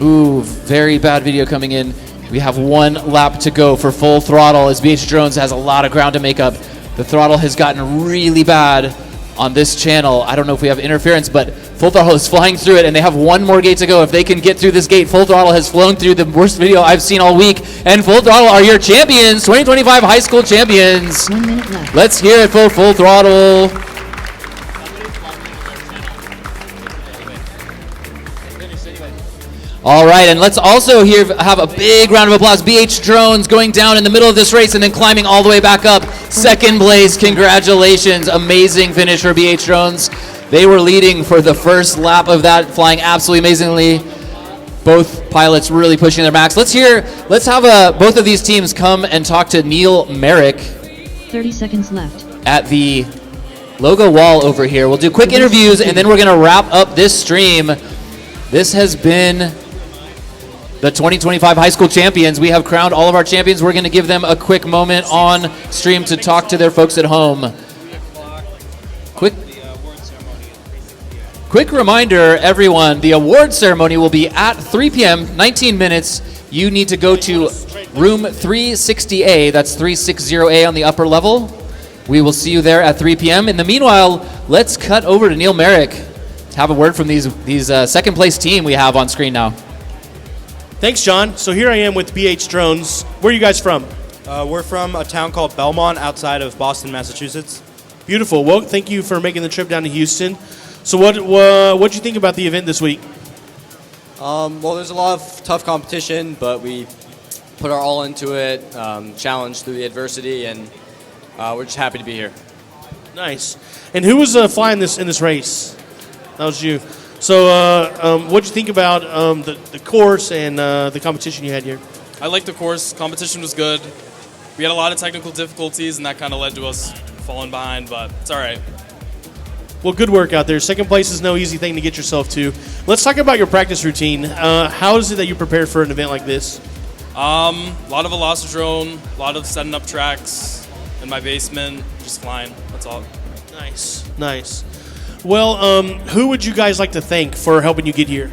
Speaker 2: Ooh, very bad video coming in. We have 1 lap to go for Full Throttle as BH Drones has a lot of ground to make up. The throttle has gotten really bad on this channel. I don't know if we have interference, but Full Throttle is flying through it, and they have 1 more gate to go. If they can get through this gate, Full Throttle has flown through the worst video I've seen all week. And Full Throttle are your champions, 2025 high school champions.
Speaker 4: 1 minute left.
Speaker 2: Let's hear it for Full Throttle. All right, and let's also have a big round of applause. BH Drones going down in the middle of this race and then climbing all the way back up. 2nd place, congratulations. Amazing finish for BH Drones. They were leading for the first lap of that, flying absolutely amazingly. Both pilots really pushing their max. Let's have both of these teams come and talk to Neil Merrick
Speaker 4: 30 seconds left.
Speaker 2: at the logo wall over here. We'll do quick interviews, and then we're gonna wrap up this stream. This has been the 2025 high school champions. We have crowned all of our champions. We're going to give them a quick moment on stream to talk to their folks at home. Quick reminder, everyone, the award ceremony will be at 3 p.m., 19 minutes. You need to go to room 360A. That's 360A on the upper level. We will see you there at 3 p.m. In the meanwhile, let's cut over to Neil Merrick to have a word from these second place team we have on screen now.
Speaker 6: Thanks, John. So here I am with BH Drones. Where are you guys from?
Speaker 15: We're from a town called Belmont outside of Boston, Massachusetts.
Speaker 6: Beautiful. Well, thank you for making the trip down to Houston. So what'd you think about the event this week?
Speaker 16: Well, there's a lot of tough competition, but we put our all into it, challenged through the adversity, and we're just happy to be here.
Speaker 6: Nice. And who was flying in this race? That was you. So what'd you think about the course and the competition you had here?
Speaker 17: I liked the course. Competition was good. We had a lot of technical difficulties, and that kind of led to us falling behind, but it's all right.
Speaker 6: Well, good work out there. Second place is no easy thing to get yourself to. Let's talk about your practice routine. How is it that you prepare for an event like this?
Speaker 17: A lot of Velocitron, a lot of setting up tracks in my basement, just flying. That's all.
Speaker 6: Nice. Well, who would you guys like to thank for helping you get here?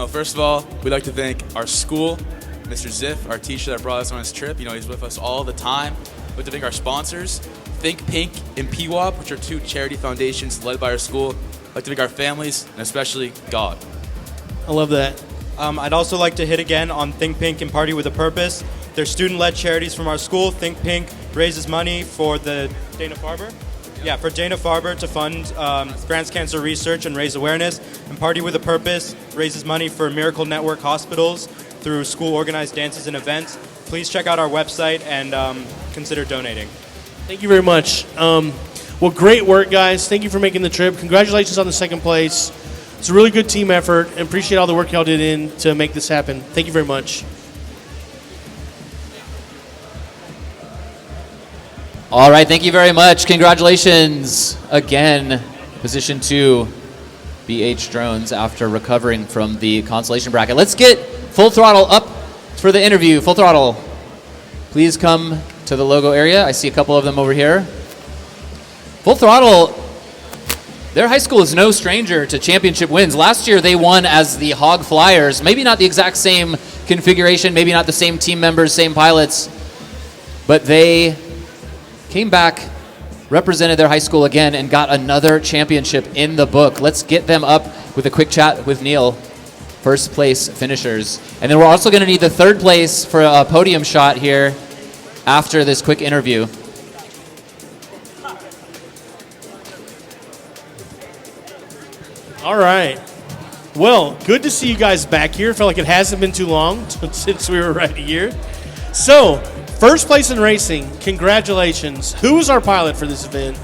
Speaker 17: First of all, we'd like to thank our school, Mr. Ziff, our teacher that brought us on this trip. He's with us all the time. We'd like to thank our sponsors, Think Pink and PWOP, which are two charity foundations led by our school. I'd like to thank our families, and especially God.
Speaker 6: I love that.
Speaker 15: I'd also like to hit again on Think Pink and Party with a Purpose. They're student-led charities from our school. Think Pink raises money for the Dana-Farber. Yeah, for Dana-Farber to fund breast cancer research and raise awareness. And Party with a Purpose raises money for Miracle Network hospitals through school-organized dances and events. Please check out our website and consider donating.
Speaker 6: Thank you very much. Well, great work, guys. Thank you for making the trip. Congratulations on the second place. It's a really good team effort, and appreciate all the work y'all did to make this happen. Thank you very much.
Speaker 2: All right, thank you very much. Congratulations again, position 2, BH Drones, after recovering from the consolation bracket. Let's get Full Throttle up for the interview. Full Throttle, please come to the logo area. I see a couple of them over here. Full Throttle, their high school is no stranger to championship wins. Last year they won as the Hog Flyers. Maybe not the exact same configuration, maybe not the same team members, same pilots, but they came back, represented their high school again, and got another championship in the book. Let's get them up with a quick chat with Neil, first place finishers. And then we're also going to need the third place for a podium shot here after this quick interview.
Speaker 6: All right. Well, good to see you guys back here. Felt like it hasn't been too long since we were right here. So, first place in racing, congratulations. Who was our pilot for this event?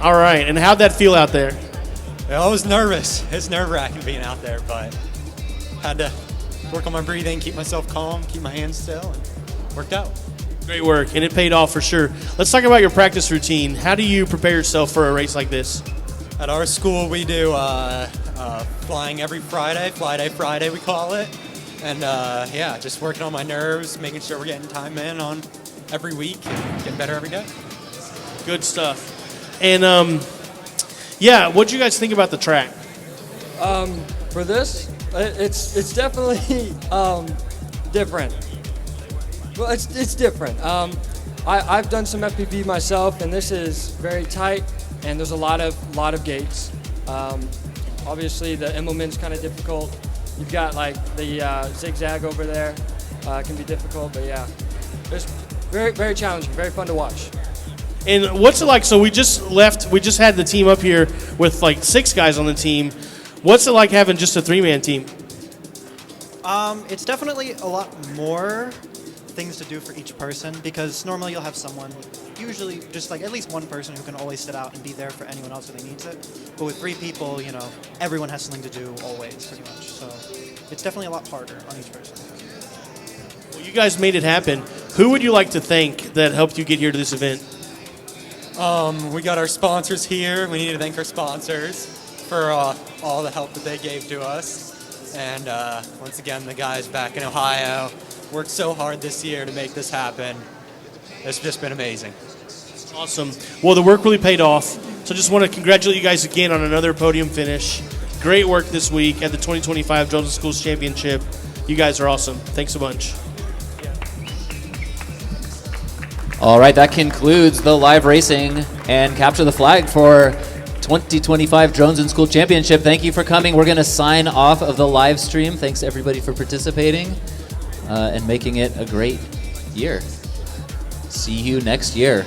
Speaker 6: All right, and how'd that feel out there?
Speaker 18: Well, I was nervous. It's nerve-wracking being out there, but had to work on my breathing, keep myself calm, keep my hands still, and worked out.
Speaker 6: Great work, and it paid off for sure. Let's talk about your practice routine. How do you prepare yourself for a race like this?
Speaker 18: At our school, we do flying every Friday, Friday we call it. And yeah, just working on my nerves, making sure we're getting time in on every week, getting better every day.
Speaker 6: Good stuff. And yeah, what'd you guys think about the track?
Speaker 19: For this, it's definitely different. Well, it's different. I've done some FPV myself, and this is very tight, and there's a lot of gates. Obviously, the Immelman's kind of difficult. You've got like the zigzag over there, can be difficult, but yeah, it's very, very challenging, very fun to watch.
Speaker 6: And what's it like? So we just had the team up here with like 6 guys on the team. What's it like having just a 3-man team?
Speaker 20: It's definitely a lot more things to do for each person, because normally you'll have someone, usually just like at least one person who can always sit out and be there for anyone else who needs it. But with 3 people, you know, everyone has something to do always, pretty much. So it's definitely a lot harder on each person.
Speaker 6: Well, you guys made it happen. Who would you like to thank that helped you get here to this event?
Speaker 18: We got our sponsors here. We need to thank our sponsors for all the help that they gave to us. And once again, the guys back in Ohio worked so hard this year to make this happen. It's just been amazing.
Speaker 6: Awesome. Well, the work really paid off. So I just want to congratulate you guys again on another podium finish. Great work this week at the 2025 Drones and Schools Championship. You guys are awesome. Thanks a bunch.
Speaker 2: All right, that concludes the live racing and capture the flag for 2025 Drones and School Championship. Thank you for coming. We're going to sign off of the live stream. Thanks everybody for participating and making it a great year. See you next year.